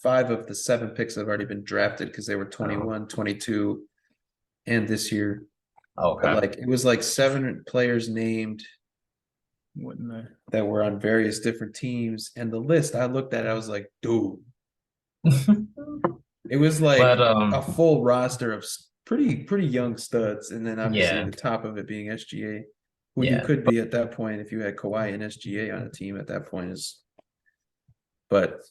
5 of the 7 picks have already been drafted because they were 21, 22, and this year. Okay. But it was 7 players named that were on various different teams, and the list I looked at, I was like, dude. It was a full roster of pretty young studs, and then obviously the top of it being SGA, who you could be at that point if you had Kawhi and SGA on a team at that point is. But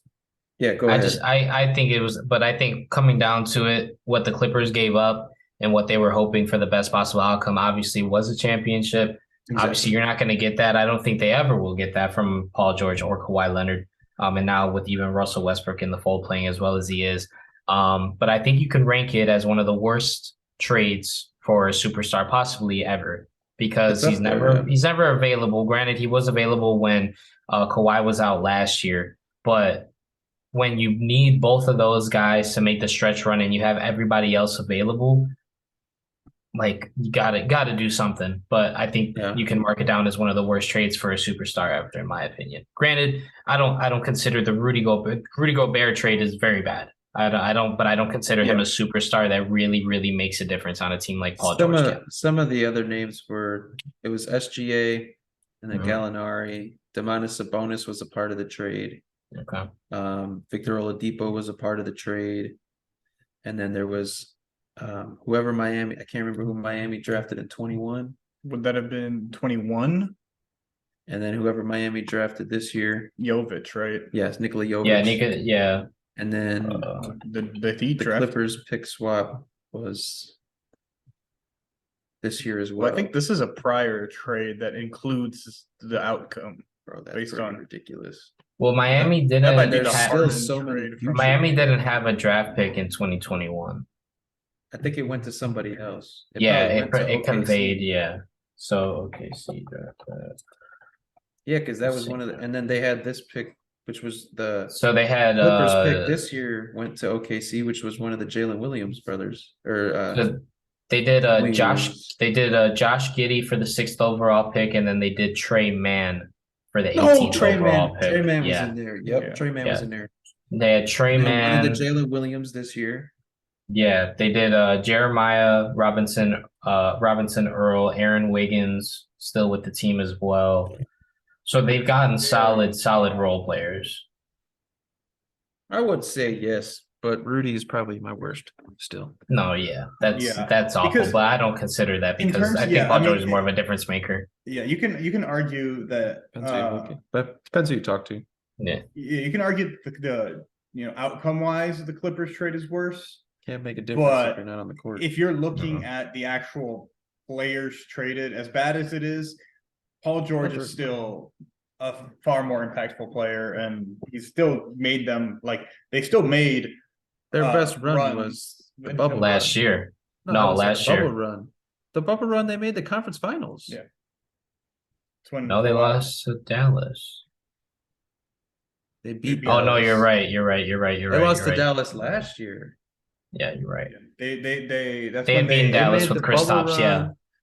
yeah, go ahead. I think it was, but I think coming down to it, what the Clippers gave up and what they were hoping for the best possible outcome obviously was a championship. Exactly. Obviously, you're not going to get that. I don't think they ever will get that from Paul George or Kawhi Leonard. And now with even Russell Westbrook in the fold playing as well as he is. But I think you can rank it as one of the worst trades for a superstar possibly ever, because he's never available. Granted, he was available when Kawhi was out last year, but when you need both of those guys to make the stretch run and you have everybody else available, you gotta do something. But I think you can mark it down as one of the worst trades for a superstar ever, in my opinion. Granted, I don't consider the Rudy Gobert trade is very bad. I don't consider him a superstar that really, really makes a difference on a team like Paul George. Some of the other names it was SGA and then Gallinari. Domantas Sabonis was a part of the trade. Okay. Victor Oladipo was a part of the trade. And then there was whoever Miami, I can't remember who Miami drafted in 21. Would that have been 21? And then whoever Miami drafted this year. Jovic, right? Yes, Nikola Jovic. Yeah. And then the Clippers pick swap was this year as well. I think this is a prior trade that includes the outcome. Bro, that's ridiculous. Well, Miami didn't have a draft pick in 2021. I think it went to somebody else. It conveyed, So OKC draft. Yeah, because that was one of the, and then they had this pick, which was they had Clippers pick this year went to OKC, which was one of the Jalen Williams brothers. They did Josh Giddey for the 6th overall pick, and then they did Trey Mann for the 18th overall pick. Trey Mann was in there. Yep, Trey Mann was in there. They had Trey Mann. One of the Jalen Williams this year. Yeah, they did Jeremiah Robinson Earl, Aaron Wiggins still with the team as well. So they've gotten solid role players. I would say yes, but Rudy is probably my worst still. No, that's awful, but I don't consider that because I think Paul George is more of a difference maker. Yeah, you can argue that. Depends who you talk to. Yeah, you can argue the outcome wise, the Clippers trade is worse. Can't make a difference if you're not on the court. If you're looking at the actual players traded, as bad as it is, Paul George is still a far more impactful player, and he's still made them they still made their best run was the bubble last year. Last year. Bubble run. The bubble run, they made the conference finals. Yeah. They lost to Dallas. They beat. Dallas. No, you're right. They lost to Dallas last year. Yeah, you're right. They beat Dallas with Kristaps.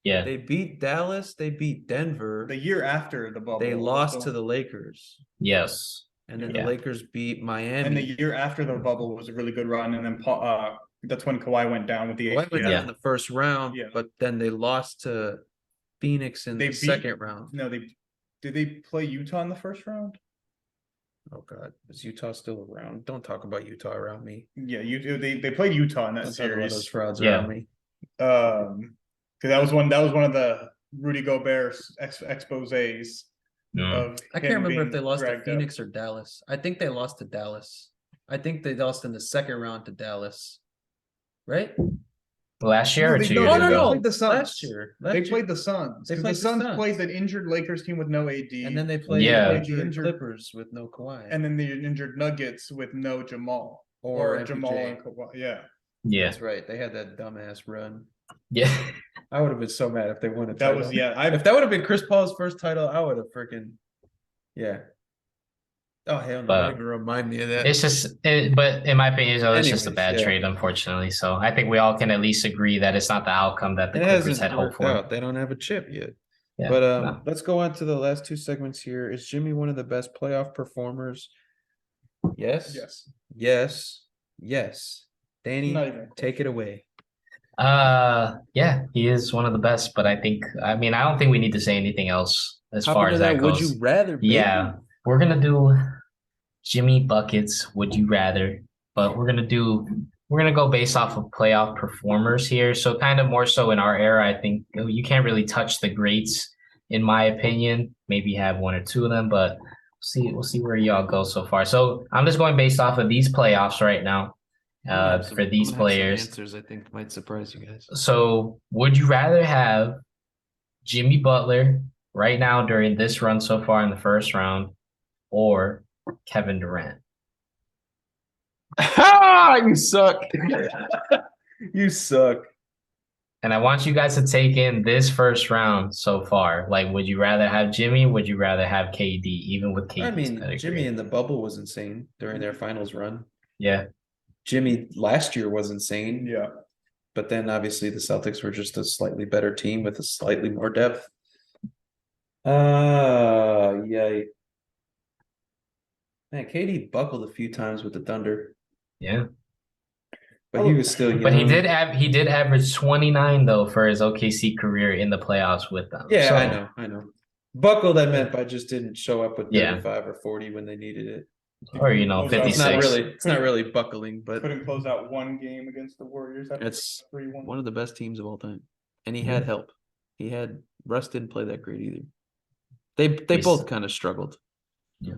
Yeah. They beat Dallas. They beat Denver. The year after the bubble. They lost to the Lakers. Yes. And then the Lakers beat Miami. And the year after the bubble was a really good run. And then that's when Kawhi went down with the Kawhi went down in the first round, but then they lost to Phoenix in the second round. No, did they play Utah in the first round? Oh God, is Utah still around? Don't talk about Utah around me. Yeah, they played Utah in that Don't series. talk about those frauds around me. Because that was one of the Rudy Gobert exposés. I can't remember if they lost to Phoenix or Dallas. I think they lost to Dallas. I think they lost in the second round to Dallas. Right? Last year or 2 years ago? No, they played the Suns. Last year. They played the Suns. The Suns played the injured Lakers team with no AD. And then they played the injured Clippers with no Kawhi. And then the injured Nuggets with no Jamal. Or Jamal and Kawhi. Yeah. That's right. They had that dumbass run. Yeah. I would have been so mad if they won a title. If that would have been Chris Paul's first title, I would have freaking Oh hell no! Don't even remind me of that. It's just, but in my opinion, it's just a bad trade, unfortunately. So I think we all can at least agree that it's not the outcome that the Clippers had hoped for. They don't have a chip yet. Yeah, but let's go on to the last two segments here. Is Jimmy one of the best playoff performers? Yes. Danny, take it away. Yeah, he is one of the best, but I don't think we need to say anything else as far as that goes. Would you rather? Yeah, we're gonna do Jimmy buckets. Would you rather? But we're gonna go based off of playoff performers here. So kind of more so in our era, I think you can't really touch the greats, in my opinion. Maybe have one or two of them, but we'll see where y'all go so far. So I'm just going based off of these playoffs right now. For these players, answers I think might surprise you guys. So would you rather have Jimmy Butler right now during this run so far in the first round, or Kevin Durant? You suck. You suck. And I want you guys to take in this first round so far. Like, would you rather have Jimmy? Would you rather have KD, even with KD? I mean, Jimmy in the bubble was insane during their finals run. Yeah. Jimmy last year was insane. Yeah. But then obviously the Celtics were just a slightly better team with a slightly more depth. Yay. Man, KD buckled a few times with the Thunder. Yeah. But he was still young. But he did average 29 though for his OKC career in the playoffs with them. Yeah, so, I know. Buckled I meant by just didn't show up with 35 or 40 when they needed it. Or 56. It's not really buckling, but couldn't close out one game against the Warriors. It's one of the best teams of all time. And he had help. Russ didn't play that great either. They both kind of struggled. Yeah.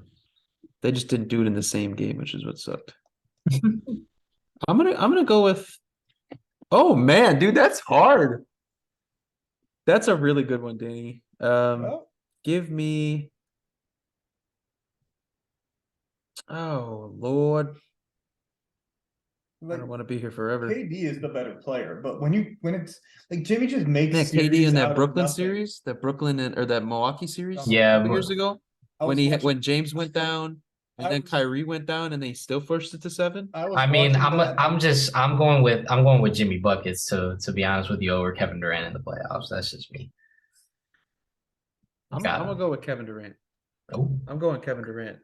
They just didn't do it in the same game, which is what sucked. I'm gonna go with. Oh man, dude, that's hard. That's a really good one, Danny. Give me. Oh Lord, I don't want to be here forever. KD is the better player, but when it's like Jimmy just makes KD in that Brooklyn series, that Milwaukee series, years ago, when James went down. And then Kyrie went down, and they still forced it to 7. I'm going with Jimmy buckets to be honest with you over Kevin Durant in the playoffs. That's just me. I'm gonna go with Kevin Durant. Oh. I'm going Kevin Durant.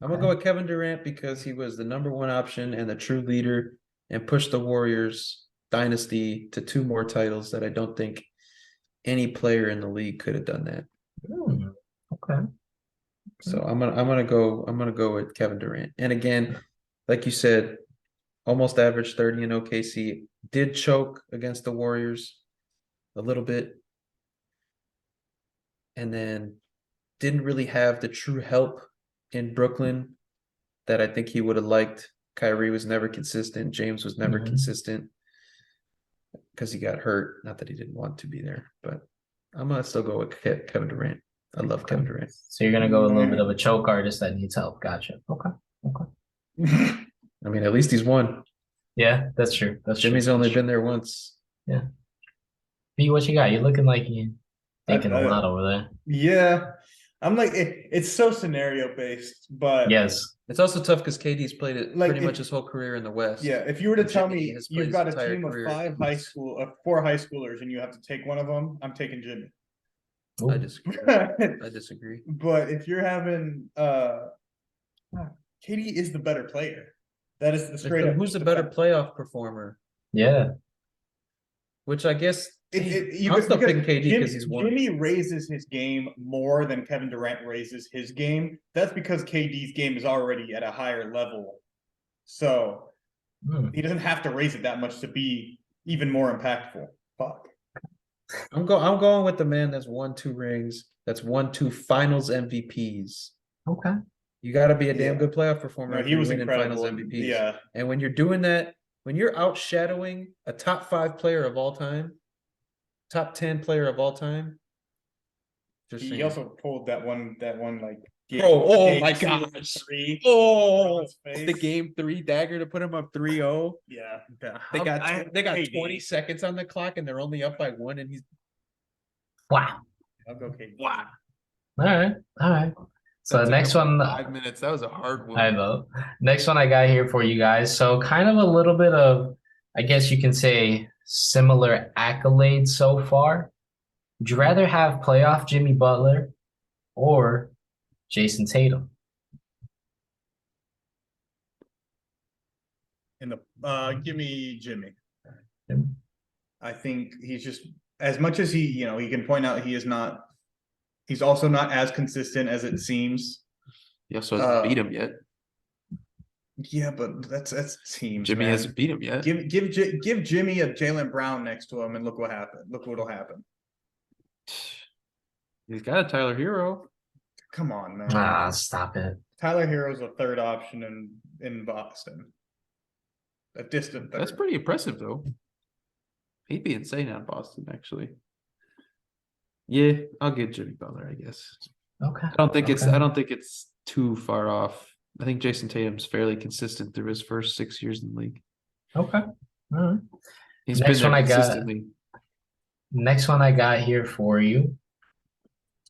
I'm gonna go with Kevin Durant because he was the number one option and the true leader, and pushed the Warriors dynasty to 2 more titles that I don't think any player in the league could have done that. Okay. So I'm gonna go with Kevin Durant. And again, like you said, almost averaged 30 in OKC. Did choke against the Warriors a little bit. And then didn't really have the true help in Brooklyn that I think he would have liked. Kyrie was never consistent. James was never consistent because he got hurt. Not that he didn't want to be there, but I'm gonna still go with Kevin Durant. I love Kevin Durant. So you're gonna go a little bit of a choke artist that needs help. Gotcha. Okay. I mean, at least he's won. Yeah, that's true. Jimmy's only been there once. Yeah. B, what you got? You're looking like you thinking a lot over there. Yeah. I'm like it's so scenario based, but yes, it's also tough because KD's played it pretty much his whole career in the West. Yeah, if you were to tell me you've got a team of 4 high schoolers and you have to take one of them, I'm taking Jimmy. I disagree. But if you're having KD is the better player. That is the straight up. Who's the better playoff performer? Yeah. Which I guess I'm still picking KD because he's won. Jimmy raises his game more than Kevin Durant raises his game. That's because KD's game is already at a higher level. So he doesn't have to raise it that much to be even more impactful. Fuck. I'm going with the man that's won 2 rings, that's won 2 finals MVPs. Okay. You got to be a damn good playoff performer. No, he was incredible. Finals MVPs. Yeah. And when you're doing that, when you're outshadowing a top 5 player of all time, top 10 player of all time. He also pulled that one like game. Oh my gosh. 3. Oh, the game 3 dagger to put him up 3-0. Yeah. They got 20 seconds on the clock and they're only up by 1 and he's wow. I'll go KD. Wow. All right. So the next one, 5 minutes. That was a hard one. I know. Next one I got here for you guys. So kind of a little bit of, I guess you can say, similar accolades so far. Would you rather have playoff Jimmy Butler or Jason Tatum? Give me Jimmy. Jimmy. I think he's just, as much as he can point out he's also not as consistent as it seems. He also hasn't beat him yet. Yeah, but that's teams. Jimmy hasn't beat him yet. Give Jimmy a Jaylen Brown next to him, and look what happened. Look what'll happen. He's got a Tyler Hero. Come on, man. Stop it. Tyler Hero's a third option in Boston. A distant third. That's pretty impressive, though. He'd be insane out of Boston, actually. Yeah, I'll get Jimmy Butler, I guess. Okay. I don't think it's too far off. I think Jason Tatum's fairly consistent through his first 6 years in the league. Okay. All right. He's been there consistently. Next one I got here for you.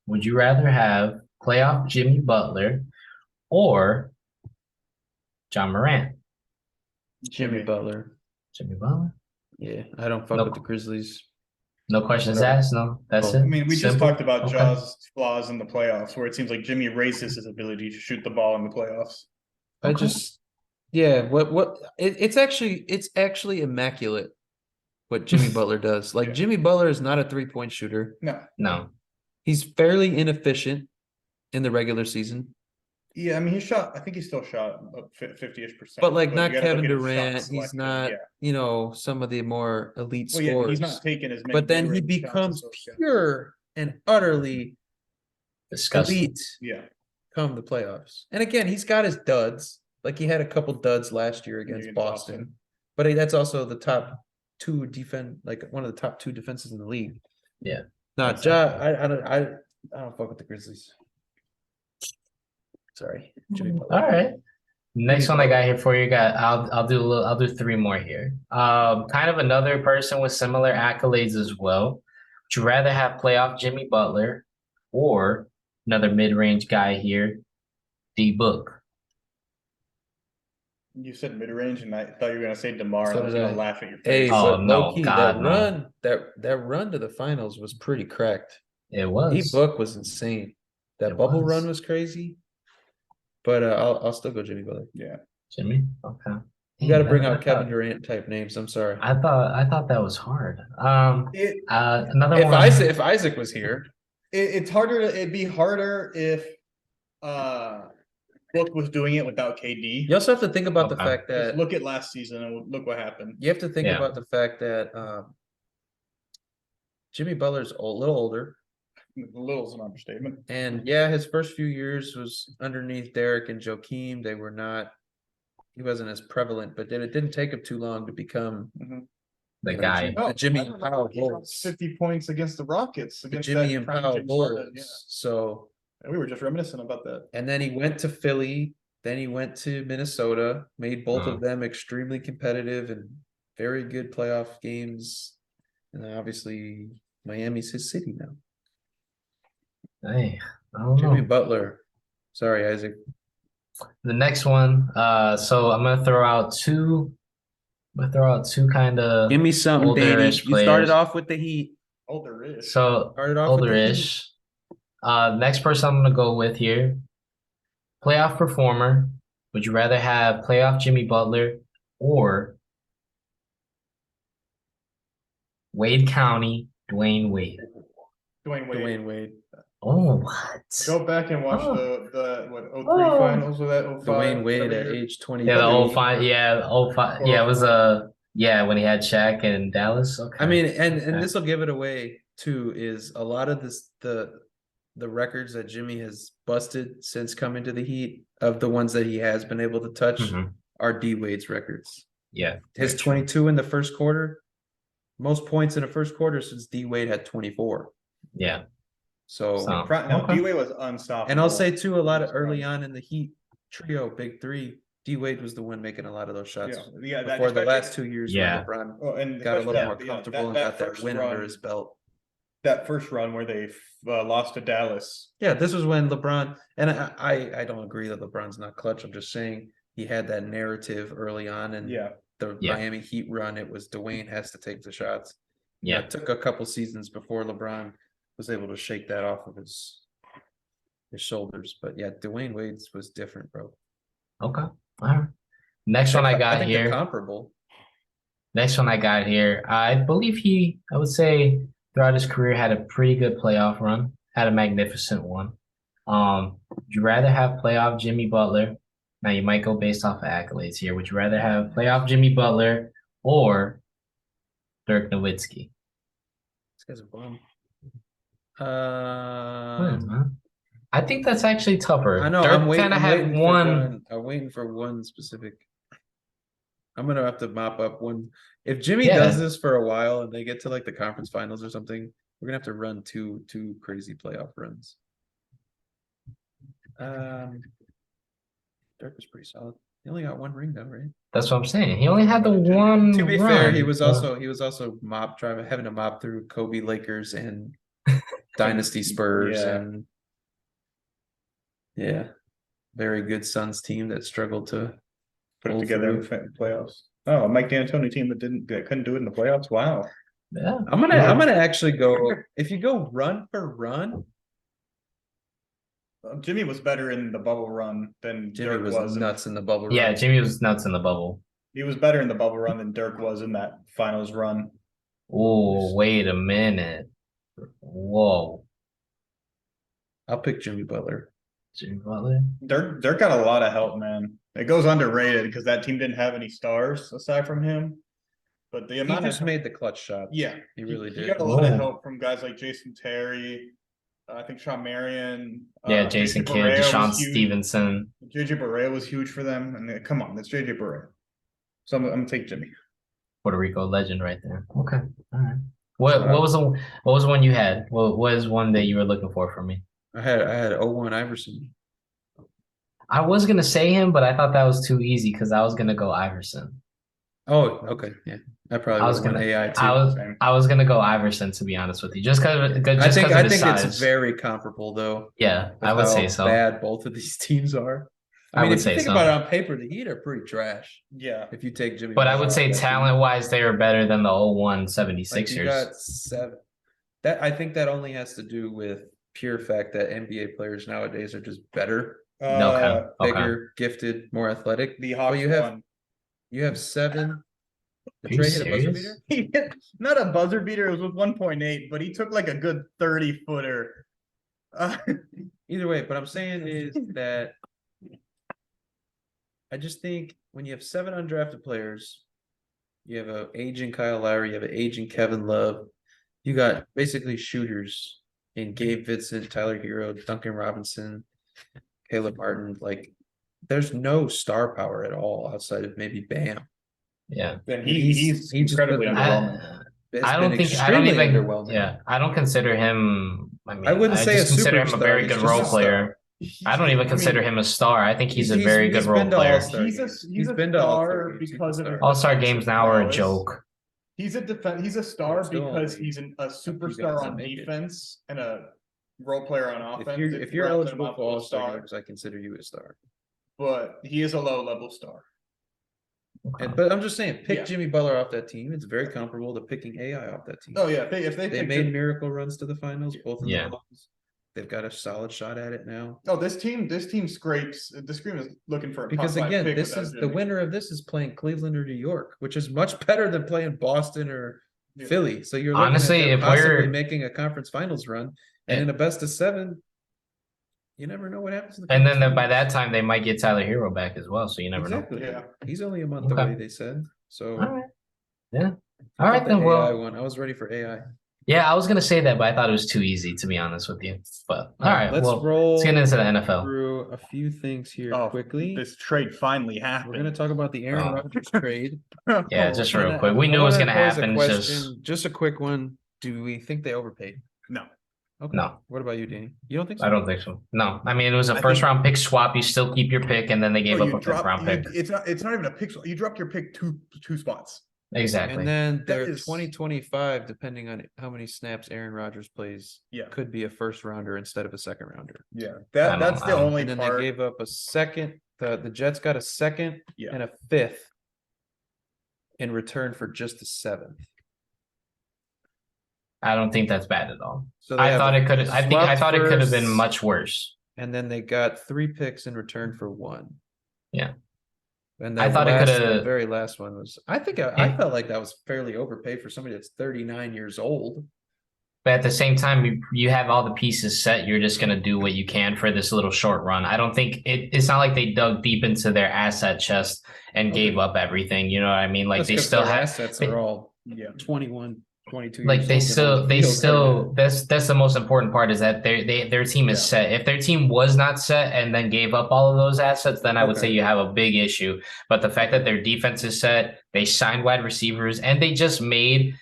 Would you rather have playoff Jimmy Butler or John Morant? Jimmy Butler. Jimmy Butler? Yeah, I don't fuck with the Grizzlies. No questions asked. No, that's it. I mean, we just talked about Jaw's flaws in the playoffs, where it seems like Jimmy raises his ability to shoot the ball in the playoffs. It's actually immaculate what Jimmy Butler does. Like Jimmy Butler is not a 3-point shooter. No. He's fairly inefficient in the regular season. Yeah, I mean, I think he still shot 50-ish%. But not Kevin Durant. He's not, some of the more elite scorers. He's not taking as many. But then he becomes pure and utterly disgusting. Elite. Yeah. Come the playoffs. And again, he's got his duds. Like he had a couple duds last year against Boston. But that's also the top 2 one of the top 2 defenses in the league. Yeah. No, I don't fuck with the Grizzlies. Sorry, Jimmy Butler. All right. Next one I got here for you. I'll do 3 more here. Kind of another person with similar accolades as well. Would you rather have playoff Jimmy Butler or another mid-range guy here, D Book? You said mid-range, and I thought you were gonna say DeMar. I was gonna laugh at your face. Oh no, God, that run to the finals was pretty cracked. It was. D Book was insane. That bubble run was crazy. But I'll still go Jimmy Butler. Yeah, Jimmy. Okay. You got to bring out Kevin Durant type names. I'm sorry. I thought that was hard. Another if one. If Isaac was here, it's harder. It'd be harder if Book was doing it without KD. You also have to think about the fact that just look at last season and look what happened. You have to think about the fact that Jimmy Butler's a little older. A little is an understatement. And his first few years was underneath Derek and Joakim. He wasn't as prevalent, but then it didn't take him too long to become the guy. The Jimmy and Powell Bulls. 50 points against the Rockets. Against Jimmy and Powell Bulls. So we were just reminiscing about that. And then he went to Philly. Then he went to Minnesota, made both of them extremely competitive and very good playoff games. And obviously Miami's his city now. Hey, I don't know. Jimmy Butler. Sorry, Isaac. The next one. So I'm gonna throw out two kind of. Give me something, Danny. You started off with the Heat. Older-ish. So older-ish. Next person I'm gonna go with here. playoff performer. Would you rather have playoff Jimmy Butler or Wade County Dwayne Wade? Dwayne Wade. Oh, what? Go back and watch the 03 finals or that 05. Dwayne Wade at age 20. Yeah, the 05. Yeah, 05. Yeah, it was when he had Shaq in Dallas. Okay. I mean, and this will give it away too. Is a lot of the records that Jimmy has busted since coming to the Heat, of the ones that he has been able to touch, are D Wade's records. Yeah, his 22 in the first quarter, most points in the first quarter since D Wade had 24. Yeah. So D Wade was unstoppable. And I'll say too, a lot of early on in the Heat trio, big three, D Wade was the one making a lot of those shots. Yeah, before the last 2 years, yeah, LeBron got a little more comfortable and got that win under his belt. That first run where they lost to Dallas. Yeah, this was when LeBron, and I don't agree that LeBron's not clutch. I'm just saying he had that narrative early on, and the Miami Heat run, it was Dwayne has to take the shots. Yeah, it took a couple seasons before LeBron was able to shake that off of his shoulders. But yeah, Dwayne Wade's was different, bro. Okay. All right. Next one I got here. Comparable. Next one I got here. I believe I would say throughout his career had a pretty good playoff run. Had a magnificent one. Would you rather have playoff Jimmy Butler? Now you might go based off of accolades here. Would you rather have playoff Jimmy Butler or Dirk Nowitzki? This guy's a bum. I think that's actually tougher. I know. Dirk I'm waiting for one specific. I'm gonna have to mop up one. If Jimmy does this for a while and they get to like the conference finals or something, we're gonna have to run two crazy playoff runs. Dirk was pretty solid. He only got one ring though, right? That's what I'm saying. He only had the one. To be fair, he was also having to mop through Kobe Lakers and Dynasty Spurs and very good Suns team that struggled to put it together in the playoffs. Oh, a Mike D'Antoni team that couldn't do it in the playoffs. Wow. Yeah. I'm gonna actually go, if you go run for run. Jimmy was better in the bubble run than Dirk was nuts in the bubble run. Yeah, Jimmy was nuts in the bubble. He was better in the bubble run than Dirk was in that finals run. Oh, wait a minute. Whoa. I'll pick Jimmy Butler. Jimmy Butler? Dirk got a lot of help, man. It goes underrated because that team didn't have any stars aside from him. But the amount he just made the clutch shot. Yeah. He really did. He got a lot of help from guys like Jason Terry, I think Sean Marion. Jason Kidd, Deshaun Stevenson. JJ Barea was huge for them. And come on, that's JJ Barea. So I'm gonna take Jimmy. Puerto Rico legend right there. Okay. All right. What was the one you had? What was one that you were looking for from me? I had 01 Iverson. I was gonna say him, but I thought that was too easy because I was gonna go Iverson. Oh, okay, yeah. I was gonna AI too. I was gonna go Iverson, to be honest with you, just because. I think it's very comparable though. Yeah, I would say so. Bad both of these teams are. I mean, if you think about it on paper, the Heat are pretty trash. Yeah. If you take Jimmy. But I would say talent-wise, they are better than the 01 76ers. Like you got 7. I think that only has to do with pure fact that NBA players nowadays are just better. Bigger, gifted, more athletic. The Hawks you have 7. Did Trey hit a buzzer beater? Not a buzzer beater. It was with 1.8, but he took like a good 30-footer. Either way, what I'm saying is that I just think when you have 7 undrafted players, you have an aging Kyle Lowry, you have an aging Kevin Love, you got basically shooters in Gabe Vincent, Tyler Hero, Duncan Robinson, Caleb Martin. Like, there's no star power at all outside of maybe Bam. Yeah, then he's incredibly underwhelming. I don't consider him. I mean, I wouldn't say just consider him a very good role player. I don't even consider him a star. I think he's a very good role player. He's been to All-Star because of All-Star games now are a joke. He's a star because he's a superstar on defense and a role player on offense. If you're eligible for All-Star games, I consider you a star. But he is a low-level star. Okay. But I'm just saying, pick Jimmy Butler off that team. It's very comparable to picking AI off that team. Oh yeah, if they made miracle runs to the finals, both of them. they've got a solid shot at it now. Oh, this team scrapes. The scream is looking for a because top 5 again, pick this is the winner of this is playing Cleveland or New York, which is much better than playing Boston or Philly. So you're looking honestly, at them if possibly we're making a conference finals run, and in a best of 7, you never know what happens. And then by that time, they might get Tyler Hero back as well. So you never know. Yeah, he's only a month away. They said so. All right. Yeah. All right then. AI Well, one. I was ready for AI. Yeah, I was gonna say that, but I thought it was too easy, to be honest with you. But all right, let's roll. Let's get into the NFL. Through a few things here quickly. This trade finally happened. We're gonna talk about the Aaron Rodgers trade. Yeah, just real quick. We knew it was gonna happen. Just a quick one. Do we think they overpaid? No. Okay. No. What about you, Danny? You don't think so? I don't think so. No. I mean, it was a first-round pick swap. You still keep your pick, and then they gave up a fifth-round pick. It's not even a pick swap. You dropped your pick two spots. Exactly. And then their 2025, depending on how many snaps Aaron Rodgers plays, could be a first rounder instead of a second rounder. Yeah, that's the only part. And then part. they gave up a second. The Jets got a second and a fifth in return for just a 7th. I don't think that's bad at all. So I thought it could. I thought it could have been much worse. And then they got 3 picks in return for 1. Yeah. And I thought it could have. The very last one was. I felt like that was fairly overpaid for somebody that's 39 years old. But at the same time, you have all the pieces set. You're just gonna do what you can for this little short run. I don't think it's not like they dug deep into their asset chest and gave up everything. You know what I mean? Like they still have assets are all 21. 22 like they still that's the most important part is that their team is set. If their team was not set and then gave up all of those assets, then I would say you have a big issue. But the fact that their defense is set, they signed wide receivers, and they just made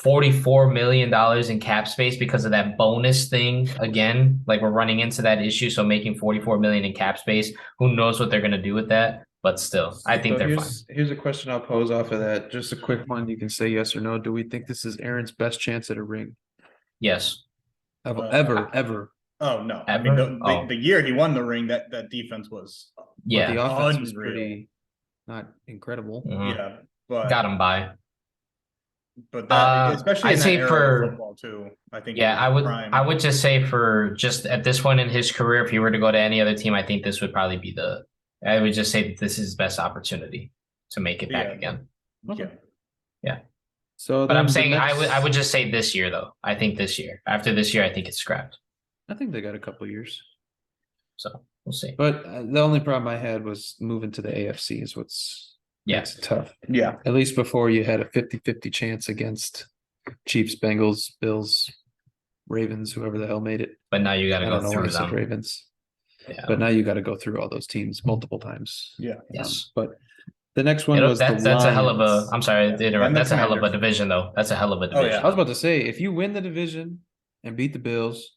$44 million in cap space because of that bonus thing. Again, like we're running into that issue. So making $44 million in cap space, who knows what they're gonna do with that? But still, I think they're fine. Here's a question I'll pose off of that. Just a quick one. You can say yes or no. Do we think this is Aaron's best chance at a ring? Yes. Ever. Oh, no. Ever? I mean, the year he won the ring, that defense was the offense was pretty not incredible. Yeah. But got him by. But that, especially I'd in that say era for of football too. I think I would just say for just at this point in his career, if he were to go to any other team, I think this would probably be I would just say that this is his best opportunity to make it back again. Okay. Yeah. So, but I'm saying I would just say this year though. I think this year. After this year, I think it's scrapped. I think they got a couple years. So we'll see. But the only problem I had was moving to the AFC is it's tough. Yeah. At least before you had a 50-50 chance against Chiefs, Bengals, Bills, Ravens, whoever the hell made it. But now you got to go through them. Ravens. Yeah. But now you got to go through all those teams multiple times. Yeah. Yes. But the next one was that's a hell of a. I'm sorry, that's a hell of a division, though. That's a hell of a division. Oh, yeah. I was about to say, if you win the division and beat the Bills,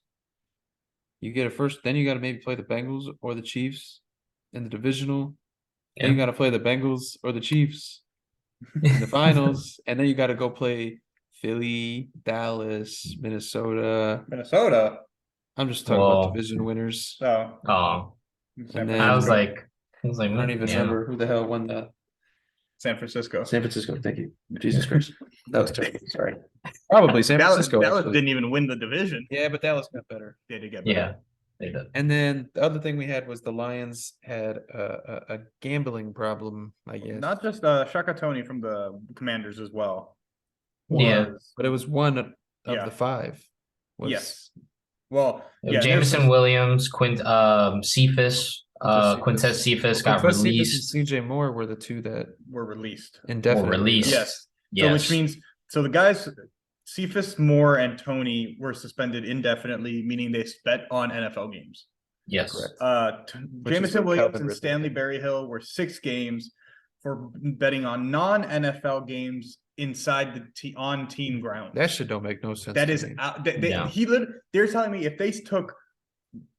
you get a first. Then you got to maybe play the Bengals or the Chiefs in the divisional. Then you got to play the Bengals or the Chiefs in the finals, and then you got to go play Philly, Dallas, Minnesota. I'm just talking about division winners. Oh. And then I was like, I don't even remember who the hell won the San Francisco. Thank you. Jesus Christ. That was terrible. Sorry. Probably San Francisco. Dallas didn't even win the division. Yeah, but Dallas got better. They did get better. Yeah, they did. And then the other thing we had was the Lions had a gambling problem, I guess. Not just Shaka Tony from the Commanders as well. But it was one of the 5. Yes. Well, Jameson Williams, Cephas, Quintez Cephas got released. And CJ Moore were the 2 that were released. Indefinitely. Yes. So which means the guys Cephas, Moore, and Tony were suspended indefinitely, meaning they bet on NFL games. Yes. Jameson Williams and Stanley Berryhill were 6 games for betting on non-NFL games inside the on team ground. That shit don't make no sense. That is they're telling me if they took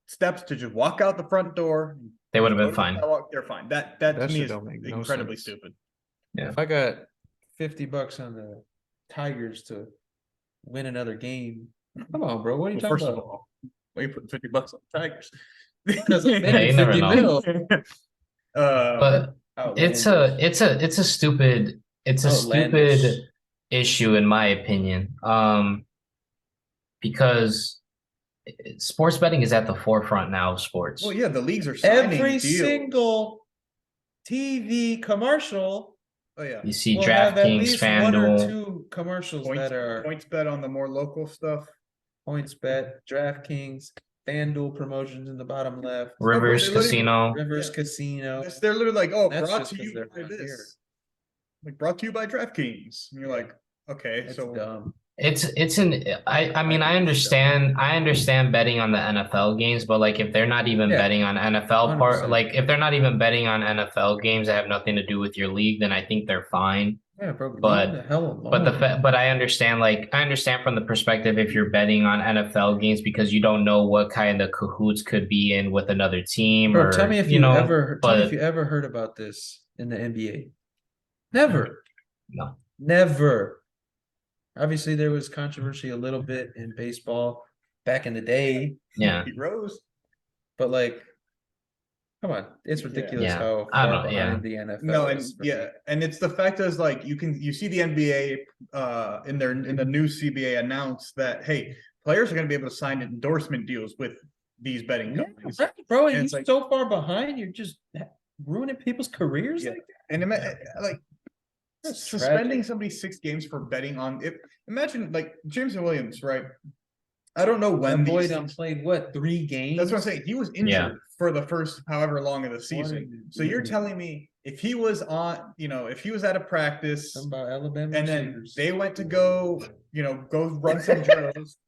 steps to just walk out the front door, they would have been fine. They're fine. That to me is incredibly stupid. Yeah. If I got $50 on the Tigers to win another game, come on, bro. What are you talking about? Why you putting $50 on the Tigers? Because you never know. But it's a stupid issue in my opinion. Because sports betting is at the forefront now of sports. Well, yeah, the leagues are signing Every deals. single TV commercial. Oh yeah, You see we'll have at DraftKings, least one or FanDuel. two commercials that are points bet on the more local stuff. Points bet, DraftKings, FanDuel promotions in the bottom left, Rivers Casino. Rivers Casino. They're literally like, oh, That's brought just to 'cause you they're by not this. here. Like brought to you by DraftKings. And you're like, okay, It's so dumb. I mean, I understand betting on the NFL games, but like if they're not even betting on NFL 100%. like if they're not even betting on NFL games that have nothing to do with your league, then I think they're fine. Yeah, bro. But- leave the hell alone. But I understand from the perspective if you're betting on NFL games because you don't know what kind of cahoots could be in with another team. Bro, or tell me if you ever heard about this in the NBA. Never. No. Never. Obviously, there was controversy a little bit in baseball back in the day, Yeah. Pete Rose. but like, come on, it's ridiculous Yeah. how I far don't- behind the NFL No, and is. and it's the fact is like you see the NBA in the new CBA announce that hey, players are going to be able to sign endorsement deals with these betting companies. Right, bro, And and it's you're like- so far behind, you're just ruining people's careers. Yeah. Like And like That's suspending tragic. somebody 6 games for betting on it. Imagine like Jameson Williams, right? I don't know when that boy these done played what 3 games. That's what I'm saying. He was injured for the first however long of the season. So you're telling me if he was on, if he was at a practice Something about Alabama and then receivers. they went to go run some drills,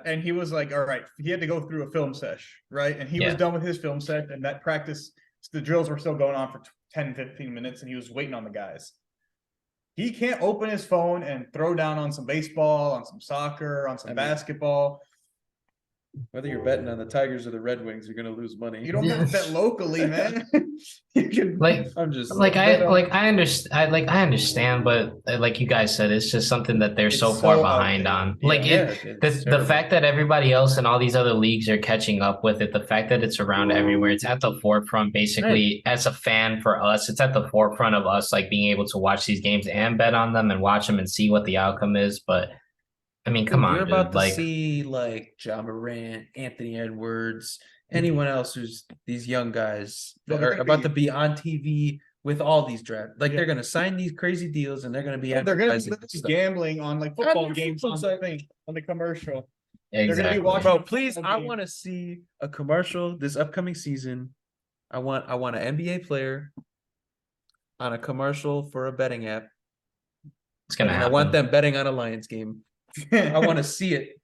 and he was like, all right, he had to go through a film sesh, right? And he was done with his film set, and that practice, the drills were still going on for 10, 15 minutes, and he was waiting on the guys. He can't open his phone and throw down on some baseball, on some soccer, on some basketball. Whether you're betting on the Tigers or the Red Wings, you're gonna lose money. You don't have to bet locally, man. You can I'm just I understand, but like you guys said, it's just something that they're It's so far so behind on. it's The terrible. fact that everybody else and all these other leagues are catching up with it, the fact that it's around everywhere, it's at the forefront. Basically, as a fan for us, it's at the forefront of us, like being able to watch these games and bet on them and watch them and see what the outcome is. But I mean, come on, You're dude. about to Like, see like Ja Morant, Anthony Edwards, anyone else who's these young guys that are about to be on TV with all these drafts. Like they're gonna sign these crazy deals and they're gonna be they're going to advertising be stuff. gambling on like football games on the thing, on the commercial. They're going to exactly. be watching. Bro, please, football I games. want to see a commercial this upcoming season. I want an NBA player on a commercial for a betting app. It's gonna And happen. I want them betting on a Lions game. I want to see it.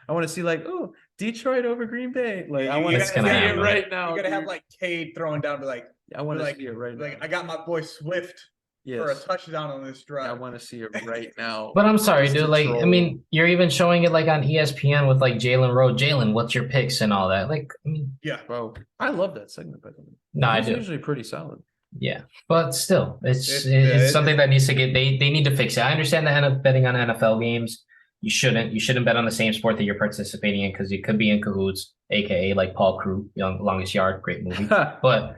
I want to see like, oh, Detroit over Green Bay. Like I want to It's see gonna it happen. right now. You're gonna have dude. like Cade throwing down to like I want to like see it right like now. I got my boy Swift for a Yes. touchdown on this drive. I want to see it right now. But I'm sorry, Just dude. to Like, I troll. mean, you're even showing it like on ESPN with like Jalen Rose. Jalen, what's your picks and all that? Like, I mean, Yeah, Bro, I love that segment by the way. no, I It's do. usually pretty solid. Yeah, but still, it's It's- something that needs to get. They need to fix it. I understand that betting on NFL games. You shouldn't bet on the same sport that you're participating in because you could be in cahoots, aka like Paul Crew, Longest Yard, great movie. But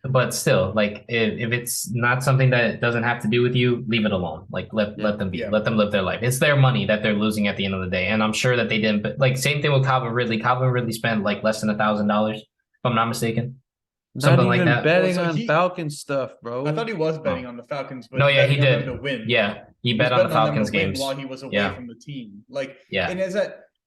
but still, like if it's not something that doesn't have to do with you, leave it alone. Like let them be, Yeah. let them live their life. It's their money that they're losing at the end of the day, and I'm sure that they didn't. But like same thing with Calvin Ridley. Calvin Ridley spent like less than $1,000, if I'm not mistaken. Something Not like even that. betting Well, so on he- Falcon stuff, bro. I thought he was betting on the Falcons, but No, yeah, he betting on them did. to win. Yeah, he He was bet on the betting them to Falcons win games. while he was away Yeah. from the team. Like, Yeah. and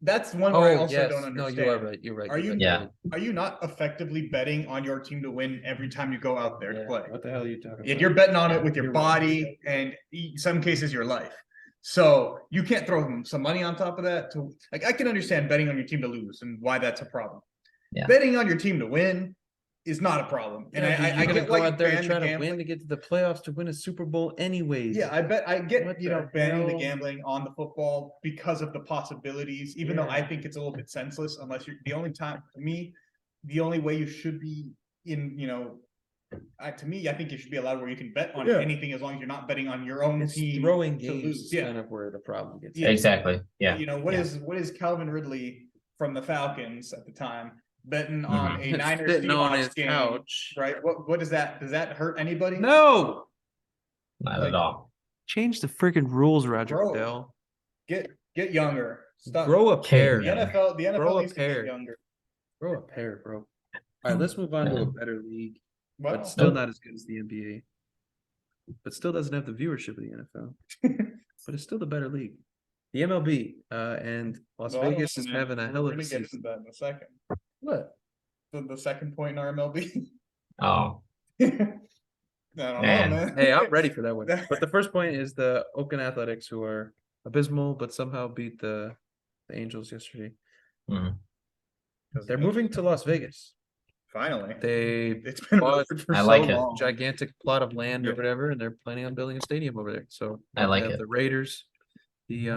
that's one where I also don't understand. No, you are right. You're right. Are you're you- right. Yeah. Are you not effectively betting on your team to win every time you go out there to Yeah, play? what the hell are you talking And about? you're betting on it with your You're body and in some cases your life. So you can't throw some money on top of that. To like, I can understand betting on your team to lose and why that's a problem. Yeah. Betting on your team to win is not a problem. And Yeah, I you're get gonna why go you out there ban and the try to gambling. win to get to the playoffs to win a Super Bowl anyways. Yeah, I get What the banning the hell? gambling on the football because of the possibilities. Even though I think it's a little bit senseless, unless you're the only time to me, the only way you should be in, to me, I think you should be allowed where you can bet on anything as long as you're not betting on your own It's team throwing to games lose. is Yeah, kind of where the problem gets. Yeah. Exactly. Yeah. what is Calvin Ridley from the Falcons at the time betting on a Niners Sitting on his Seahawks game? couch. Right? What is that? Does that hurt anybody? No, Not Like- at all. change the freaking rules, Roger Bro. Goodell. Get Get younger. Stop. Grow a pair. The NFL Grow a needs to pair. get younger. Grow a pair, bro. All right, let's move on to a better league, Wow. but still not as good as the NBA. But still doesn't have the viewership of the NFL. But it's still the better league. The MLB and Las Vegas is having a hell of a season. That in a second. What? The second point in our MLB. Oh, I don't know, man. Hey, I'm ready for that one. But the first point is the Oakland Athletics, who are abysmal, but somehow beat the Angels yesterday. Mhm. They're moving to Las Vegas. Finally. It's been bought for I so like it. long. gigantic plot of land or Yeah. whatever, and they're planning on building a stadium over there. So I like they have it. the Raiders, the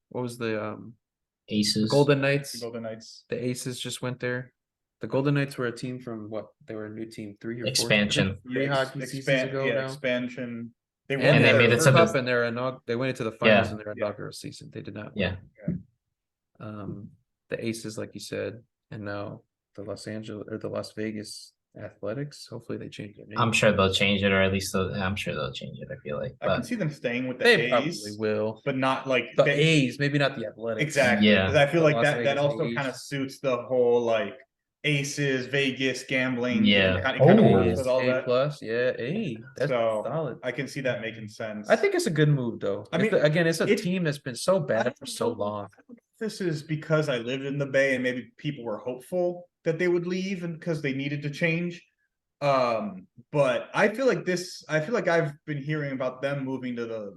what was the Aces. Golden Knights. The Golden Knights. The Aces just went there. The Golden Knights were a team from what? They were a new team 3 or 4 Expansion. three hockey seasons ago now. Expansion. They And, And they made it to up the- in their they went into the finals Yeah. in their inaugural season. They did not. Yeah. The Aces, like you said, and now the Las Vegas Athletics. Hopefully they change their name. I'm sure they'll change it, or at least I'm sure they'll change it. I feel like, I can but see them staying with the They A's, probably will. but not like The A's, maybe not the Athletics. Exactly. Yeah. 'Cause I feel The like Las that Vegas also A's. kind of suits the whole like Aces, Vegas, gambling. Yeah. It kind of Oh. works with all A that. plus, yeah, that's So, solid. I can see that making sense. I think it's a good move, though. I mean, again, it's a it- team that's been so I bad don't for so know- long. I don't know if this is because I lived in the Bay and maybe people were hopeful that they would leave and because they needed to change. But I feel like I've been hearing about them moving to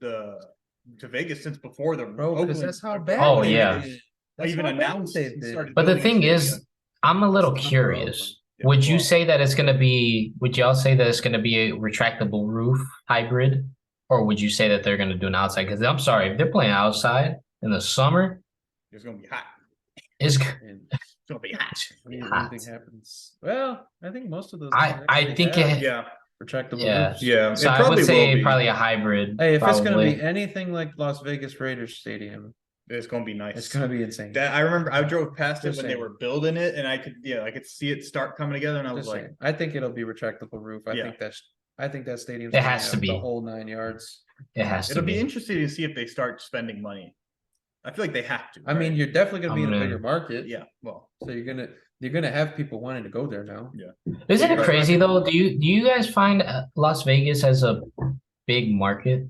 to Vegas since before the Bro, because Oakland- that's how bad. Oh, they've yeah. been. I even how bad announced they've and been. started But the building a thing is, stadium. I'm a little It's not for curious. Yeah, Would you well- say that it's gonna be? Would y'all say that it's gonna be a retractable roof hybrid, or would you say that they're gonna do an outside? Because I'm sorry, if they're playing outside in the summer, It's gonna be hot. it's And It's gonna be hot. anything happens. Well, I think most of those. I actually think have it. Yeah, retractable Yeah. roofs. yeah. So it I probably would say will be. probably a hybrid. Hey, if it's gonna probably. be anything like Las Vegas Raiders Stadium, It's gonna be nice. it's gonna be insane. That I remember I drove past it Just when they saying. were building it, and I could see it start coming together, and I was Just like, saying. I think it'll be retractable roof. Yeah. I think that stadium's It gonna has to have the be. whole 9 yards. It has to it'll be be. interesting to see if they start spending money. I feel like they have to. I mean, right? you're definitely gonna be in a I'm bigger in. market. yeah. Well, So you're gonna have people wanting to go there now. Isn't it Right. crazy though? Do you guys find Las Vegas as a big market?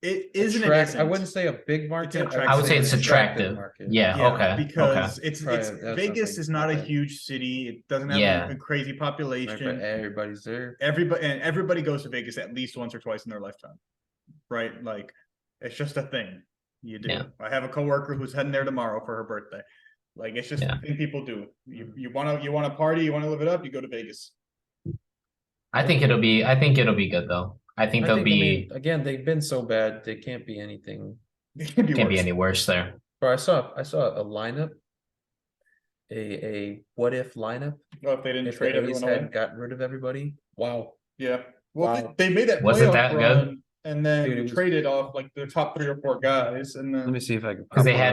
it isn't. I wouldn't say a big market. attractive. I would say it's an attractive. market. Yeah. Okay. because Okay. it's Probably, that's what I'm Vegas thinking. is not a Okay. huge city. It doesn't have Yeah. a crazy Right, but population. everybody's there. Everybody goes to Vegas at least once or twice in their lifetime, right? Like it's just a thing you do. Yeah. I have a coworker who's heading there tomorrow for her birthday. Like it's just Yeah. a thing people do. You want to party, you want to live it up, you go to Vegas. I think it'll be good though. I think they'll be again, they've been so bad, they can't be anything. It can't be can't be worse. any worse there. Bro, I saw a lineup, a what if lineup. Well, if they didn't If trade the A's everyone away. had gotten rid of everybody, wow. Yeah. Well, Wow. they made that Was it playoff that good? run and then Dude, it was- traded off like the top 3 or 4 guys, and Let then me see if I can. Because they pop it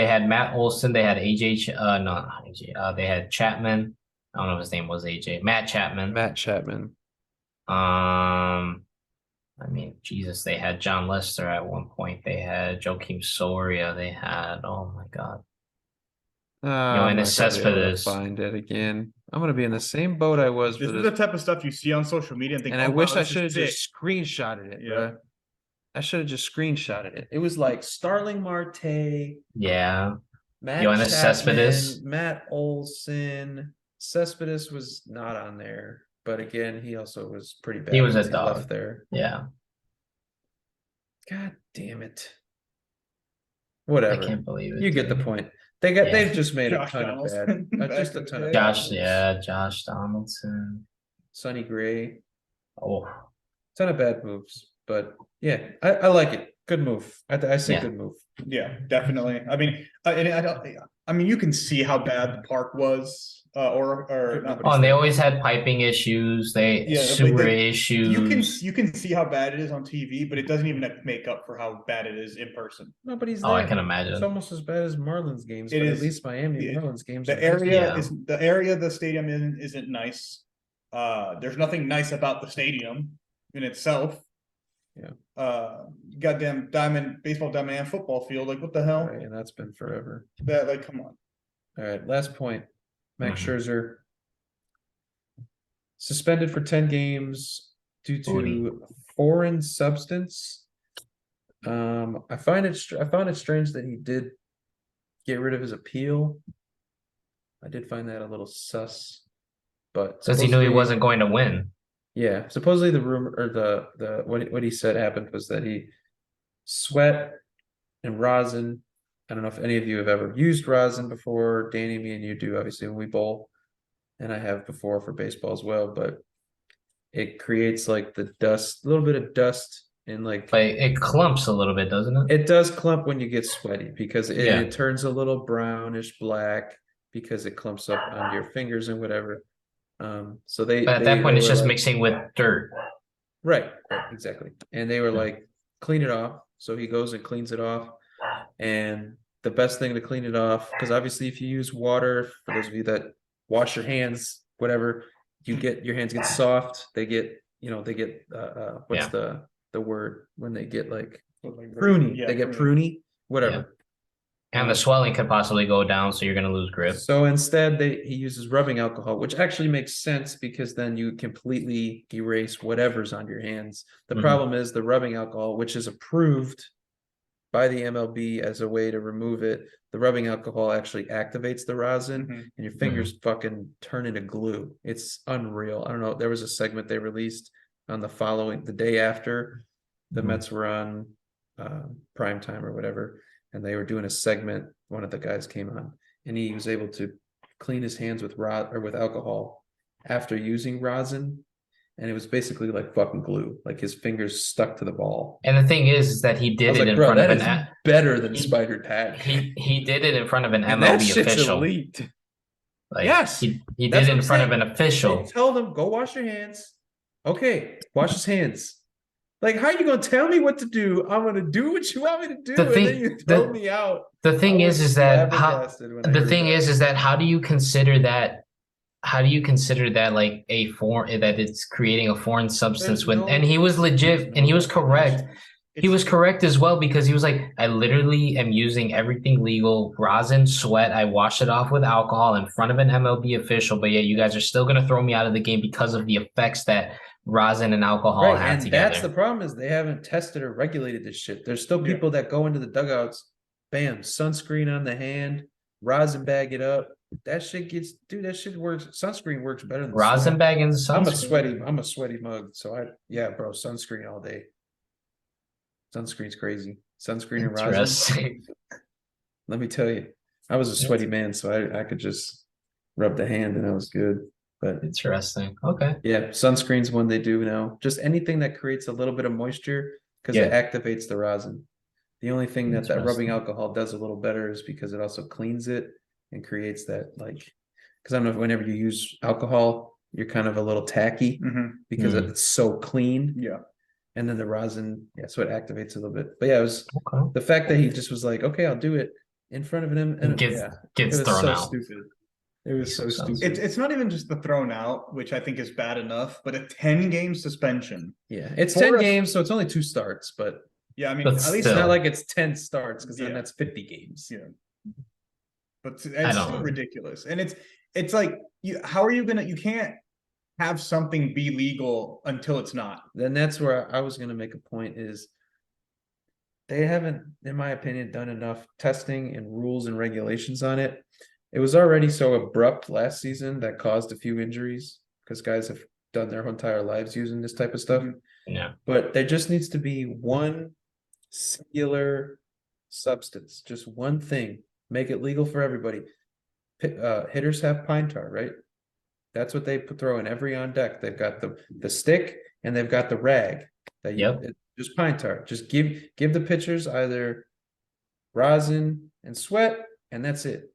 had up. Matt Olson, they had AJ, not AJ, they had Chapman. I don't know if his name was AJ. Matt Chapman. Matt Chapman. I mean, Jesus, they had John Lester at one point. They had Joakim Soria. They had, oh my God. I'm and not gonna it's be able to Cespedes. find it again. I'm gonna be in the same boat I was this for is this, the type of stuff you see on social media and think, and I "Oh, wow, wish I this is should have sick." just screenshotted it. Yeah. Bruh. I should have just screenshotted it. It was like Starling Marte, Yeah. Matt Yoenis Chapman, Cespedes. Matt Olson. Cespedes was not on there, but again, he also was pretty bad. He was a once dog. left there. Yeah. God damn it. I Whatever. can't believe it. You get the dude. point. Yeah. They've just made Josh a ton of Donaldson bad. back Just a in the ton of day. bad Josh, moves. yeah, Josh Donaldson. Sonny Gray. Oh, Ton of bad moves. But yeah, I like it. Good move. I say Yeah. good move. Yeah, definitely. I mean, and I don't. I mean, you can see how bad the park was, or not. oh, and they always had piping issues. They Yeah, but sewer they- issues. You can see how bad it is on TV, but it doesn't even make up for how bad it is in person. Nobody's Oh, there. I can It's imagine. almost as bad as Marlins games, It but is. at least Miami Yeah. Marlins games. The are nice. area the stadium isn't nice. There's nothing nice about the stadium in itself. goddamn baseball diamond and football field. Like, what the hell? Right, and that's been forever. That, like, come on. All right, last point. Max Scherzer suspended for 10 games due to foreign substance. I found it strange that he did get rid of his appeal. I did find that a little sus, but because he knew he wasn't going to win. Yeah, supposedly the rumor or the what he said happened was that he sweat and rosin. I don't know if any of you have ever used rosin before. Danny, me, and you do, obviously, when we bowl, and I have before for baseball as well. But it creates like the dust, a little bit of dust, and like it clumps a little bit, doesn't it? It does clump when you get sweaty because it turns a little brownish black because it clumps up on your fingers and whatever. So but at that point, it's just mixing with dirt. Right, exactly. And they were like, clean it off. So he goes and cleans it off. And the best thing to clean it off, because obviously if you use water, for those of you that wash your hands, whatever, your hands get soft. They get, what's the word when they get like pruny? They get pruny, whatever. Yeah. And the swelling could possibly go down, so you're going to lose grip. So instead, he uses rubbing alcohol, which actually makes sense because then you completely erase whatever's on your hands. The problem is the rubbing alcohol, which is approved by the MLB as a way to remove it. The rubbing alcohol actually activates the rosin, and your fingers fucking turn into glue. It's unreal. I don't know. There was a segment they released on the day after the Mets were on prime time or whatever. And they were doing a segment. One of the guys came on, and he was able to clean his hands with alcohol after using rosin, and it was basically like fucking glue. Like his fingers stuck to the ball. And the thing is that he did it in front of an better than spider tag. He did it in front of an MLB that shit's official. Elite. Like, yes, he did it in front of an official. They told him, go wash your hands. Okay, wash his hands. Like, how are you going to tell me what to do? I'm going to do what you want me to do, and then you throw me out. The thing is that how do you consider that? How do you consider that like that it's creating a foreign substance and he was legit and he was correct. He was correct as well because he was like, I literally am using everything legal, rosin, sweat. I wash it off with alcohol in front of an MLB official, but yeah, you guys are still going to throw me out of the game because of the effects that rosin and alcohol have together. That's the problem is they haven't tested or regulated this shit. There's still people that go into the dugouts, bam, sunscreen on the hand, rosin bag it up. That shit works. Sunscreen works better than rosin bag and sunscreen. I'm a sweaty mug, so bro, sunscreen all day. Sunscreen's crazy. Sunscreen and rosin. Let me tell you, I was a sweaty man, so I could just rub the hand and I was good. But interesting. Okay. Yeah, sunscreen's one they do now. Just anything that creates a little bit of moisture because it activates the rosin. The only thing that rubbing alcohol does a little better is because it also cleans it and creates that because I don't know if whenever you use alcohol, you're kind of a little tacky because it's so clean. Yeah. And then the rosin, so it activates a little bit. But yeah, it was the fact that he just was like, okay, I'll do it in front of him, and gets thrown out. Stupid. It was so stupid. It's not even just the thrown out, which I think is bad enough, but a 10-game suspension. Yeah, it's 10 games, so it's only 2 starts. But yeah, I mean, at least it's not like it's 10 starts because then that's 50 games. Yeah, but it's still ridiculous, and it's like how are you gonna? You can't have something be legal until it's not. Then that's where I was gonna make a point is they haven't, in my opinion, done enough testing and rules and regulations on it. It was already so abrupt last season that caused a few injuries because guys have done their entire lives using this type of stuff. Yeah. But there just needs to be one singular substance, just one thing. Make it legal for everybody. Hitters have pine tar, right? That's what they throw in every on deck. They've got the stick and they've got the rag. Just pine tar. Just give the pitchers either rosin and sweat, and that's it.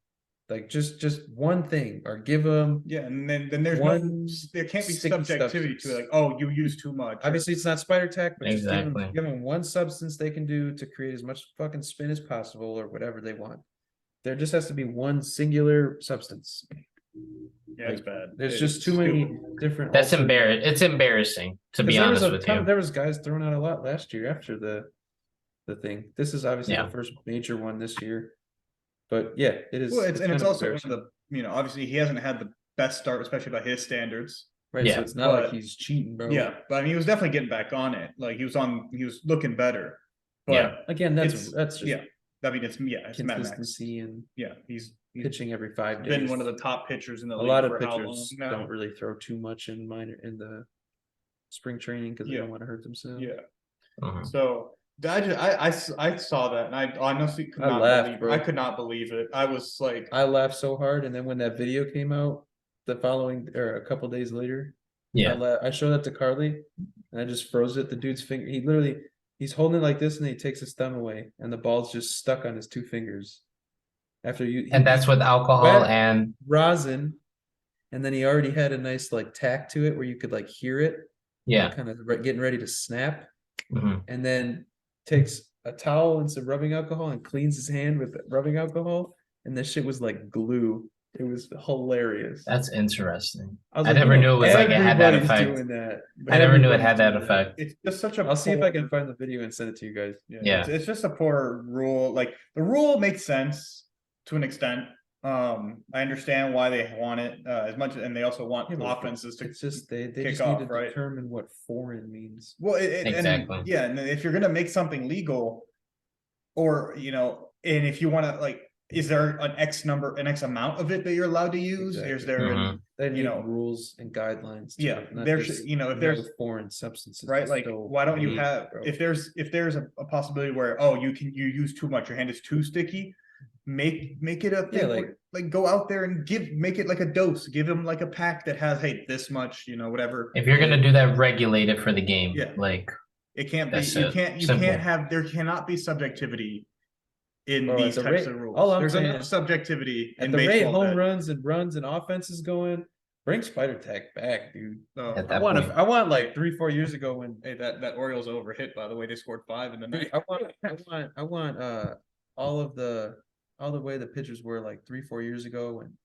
Like just one thing, or give them and then there's there can't be subjectivity to it, like, oh, you use too much. Obviously, it's not spider tack, but exactly. Just give them one substance they can do to create as much fucking spin as possible, or whatever they want. There just has to be one singular substance. Yeah, it's bad. There's just too many different. It's embarrassing to be honest with you. There was guys thrown out a lot last year after the thing. This is obviously the first major one this year. But yeah, it is. Well, it's also one of the, obviously he hasn't had the best start, especially by his standards. Right. Yeah. So it's not like he's cheating, bro. Yeah. But I mean, he was definitely getting back on it. Like he was looking better. But again, that's just I mean, it's consistency and he's pitching every 5 days. Been one of the top pitchers in the league. A lot of pitchers don't really throw too much in the spring training because they don't want to hurt themselves. Yeah. So I saw that and I honestly could not believe it. I could not believe it. I was like, I laughed so hard, and then when that video came out the following or a couple days later, I showed that to Carly and I just froze it. The dude's finger, he's holding it like this and he takes his thumb away and the ball's just stuck on his 2 fingers. And that's with alcohol and rosin, and then he already had a nice like tack to it where you could like hear it. Yeah, kind of getting ready to snap, mm-hmm. and then takes a towel and some rubbing alcohol and cleans his hand with rubbing alcohol, and this shit was like glue. It was hilarious. That's interesting. I never knew it was like it had that effect. I never knew it had that effect. It's just such a. I'll see if I can find the video and send it to you guys. Yeah. It's just a poor rule. Like the rule makes sense to an extent. I understand why they want it as much, and they also want offenses to. It's just they just off, need to determine what foreign means. Well, exactly. And if you're gonna make something legal, or and if you want to like. Is there an X amount of it that you're allowed to use? Exactly. Is there, they need rules and guidelines? There's, if there's foreign substances, right? Like, why don't you have? If there's a possibility where you use too much, your hand is too sticky, make it a thing. Like go out there and make it like a dose. Give him like a pack that has this much, whatever. If you're gonna do that, regulate it for the game. Yeah, like it can't be. You can't have. There cannot be subjectivity. In these types of rules, there's enough subjectivity in baseball. At the rate home runs and runs and offenses going, bring Spider Tech back, dude. I want like 3-4 years ago when that Orioles overhit. By the way, they scored 5 in the night. I want all the way the pitchers were like 3-4 years ago when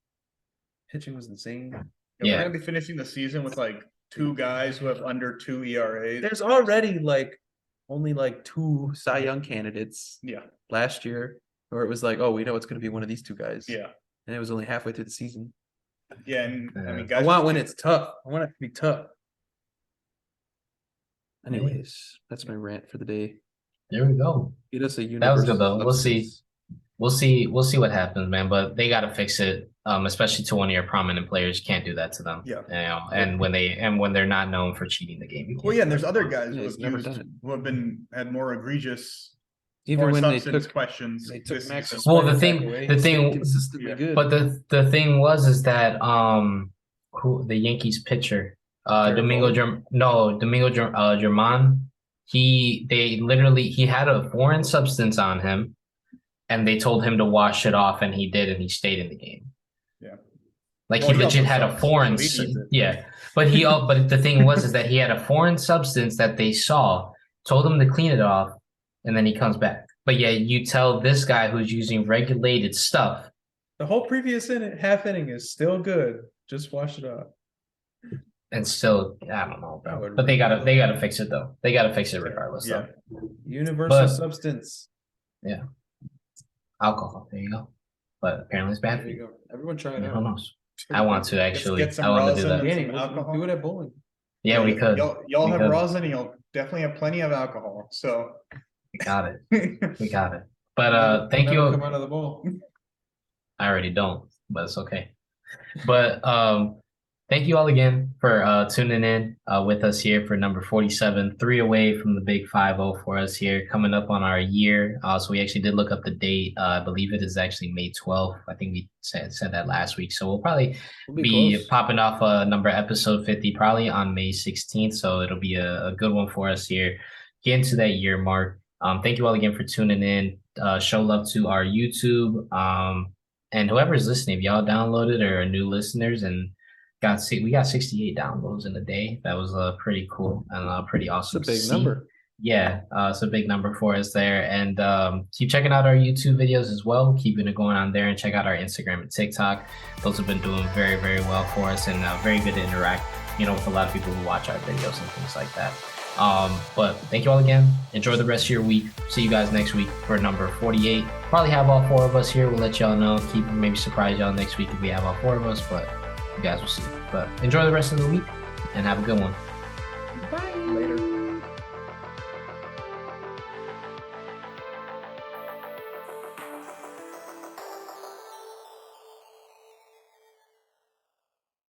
pitching was insane. We're gonna be finishing the season with like 2 guys who have under 2 ERAs. There's already only 2 Cy Young candidates. Last year, or it was like, we know it's going to be one of these 2 guys. Yeah, and it was only halfway through the season. Yeah, and I mean, guys, I want when it's tough. I want it to be tough. Anyways, that's my rant for the day. There we go. Get us a that was good though. We'll see what happens, man. But they got to fix it, especially to one of your prominent players. You can't do that to them. Yeah. And when they're not known for cheating the game. Well, and there's other guys who have had more egregious. Even when they took questions, they took Max. Well, the thing, but the thing was that the Yankees pitcher, Domingo Germán, he had a foreign substance on him, and they told him to wash it off, and he did, and he stayed in the game. Yeah, he legit had a foreign. But the thing was that he had a foreign substance that they saw, told him to clean it off. And then he comes back. But yeah, you tell this guy who's using regulated stuff. The whole previous half inning is still good. Just wash it off. And still, I don't know, bro. But they gotta fix it though. They gotta fix it regardless. Yeah. Though. Universal substance. Yeah. Alcohol. There you go. But apparently it's bad for you. Go. Everyone try it out. Who knows? I want to actually. I want to do that. Do it at bowling. Yeah, we could. Y'all have rosin. You'll definitely have plenty of alcohol. So. We got it. But thank you. Come out of the bowl. I already don't, but it's okay. But thank you all again for tuning in with us here for number 47, 3 away from the big 5-0 for us here, coming up on our year. So we actually did look up the date. I believe it is actually May 12th. I think we said that last week. So we'll probably be popping off episode 50 probably on May 16th. So it'll be a good one for us here. Get into that year mark. Thank you all again for tuning in. Show love to our YouTube and whoever's listening. If y'all downloaded or are new listeners and we got 68 downloads in a day. That was pretty cool and pretty awesome. It's a big number. Yeah, it's a big number for us there. And keep checking out our YouTube videos as well. Keeping it going on there, and check out our Instagram and TikTok. Those have been doing very, very well for us, and very good to interact, with a lot of people who watch our videos and things like that. But thank you all again. Enjoy the rest of your week. See you guys next week for number 48. Probably have all 4 of us here. We'll let y'all know. Maybe surprise y'all next week if we have all 4 of us, but you guys will see. But enjoy the rest of the week and have a good one. Bye. Later.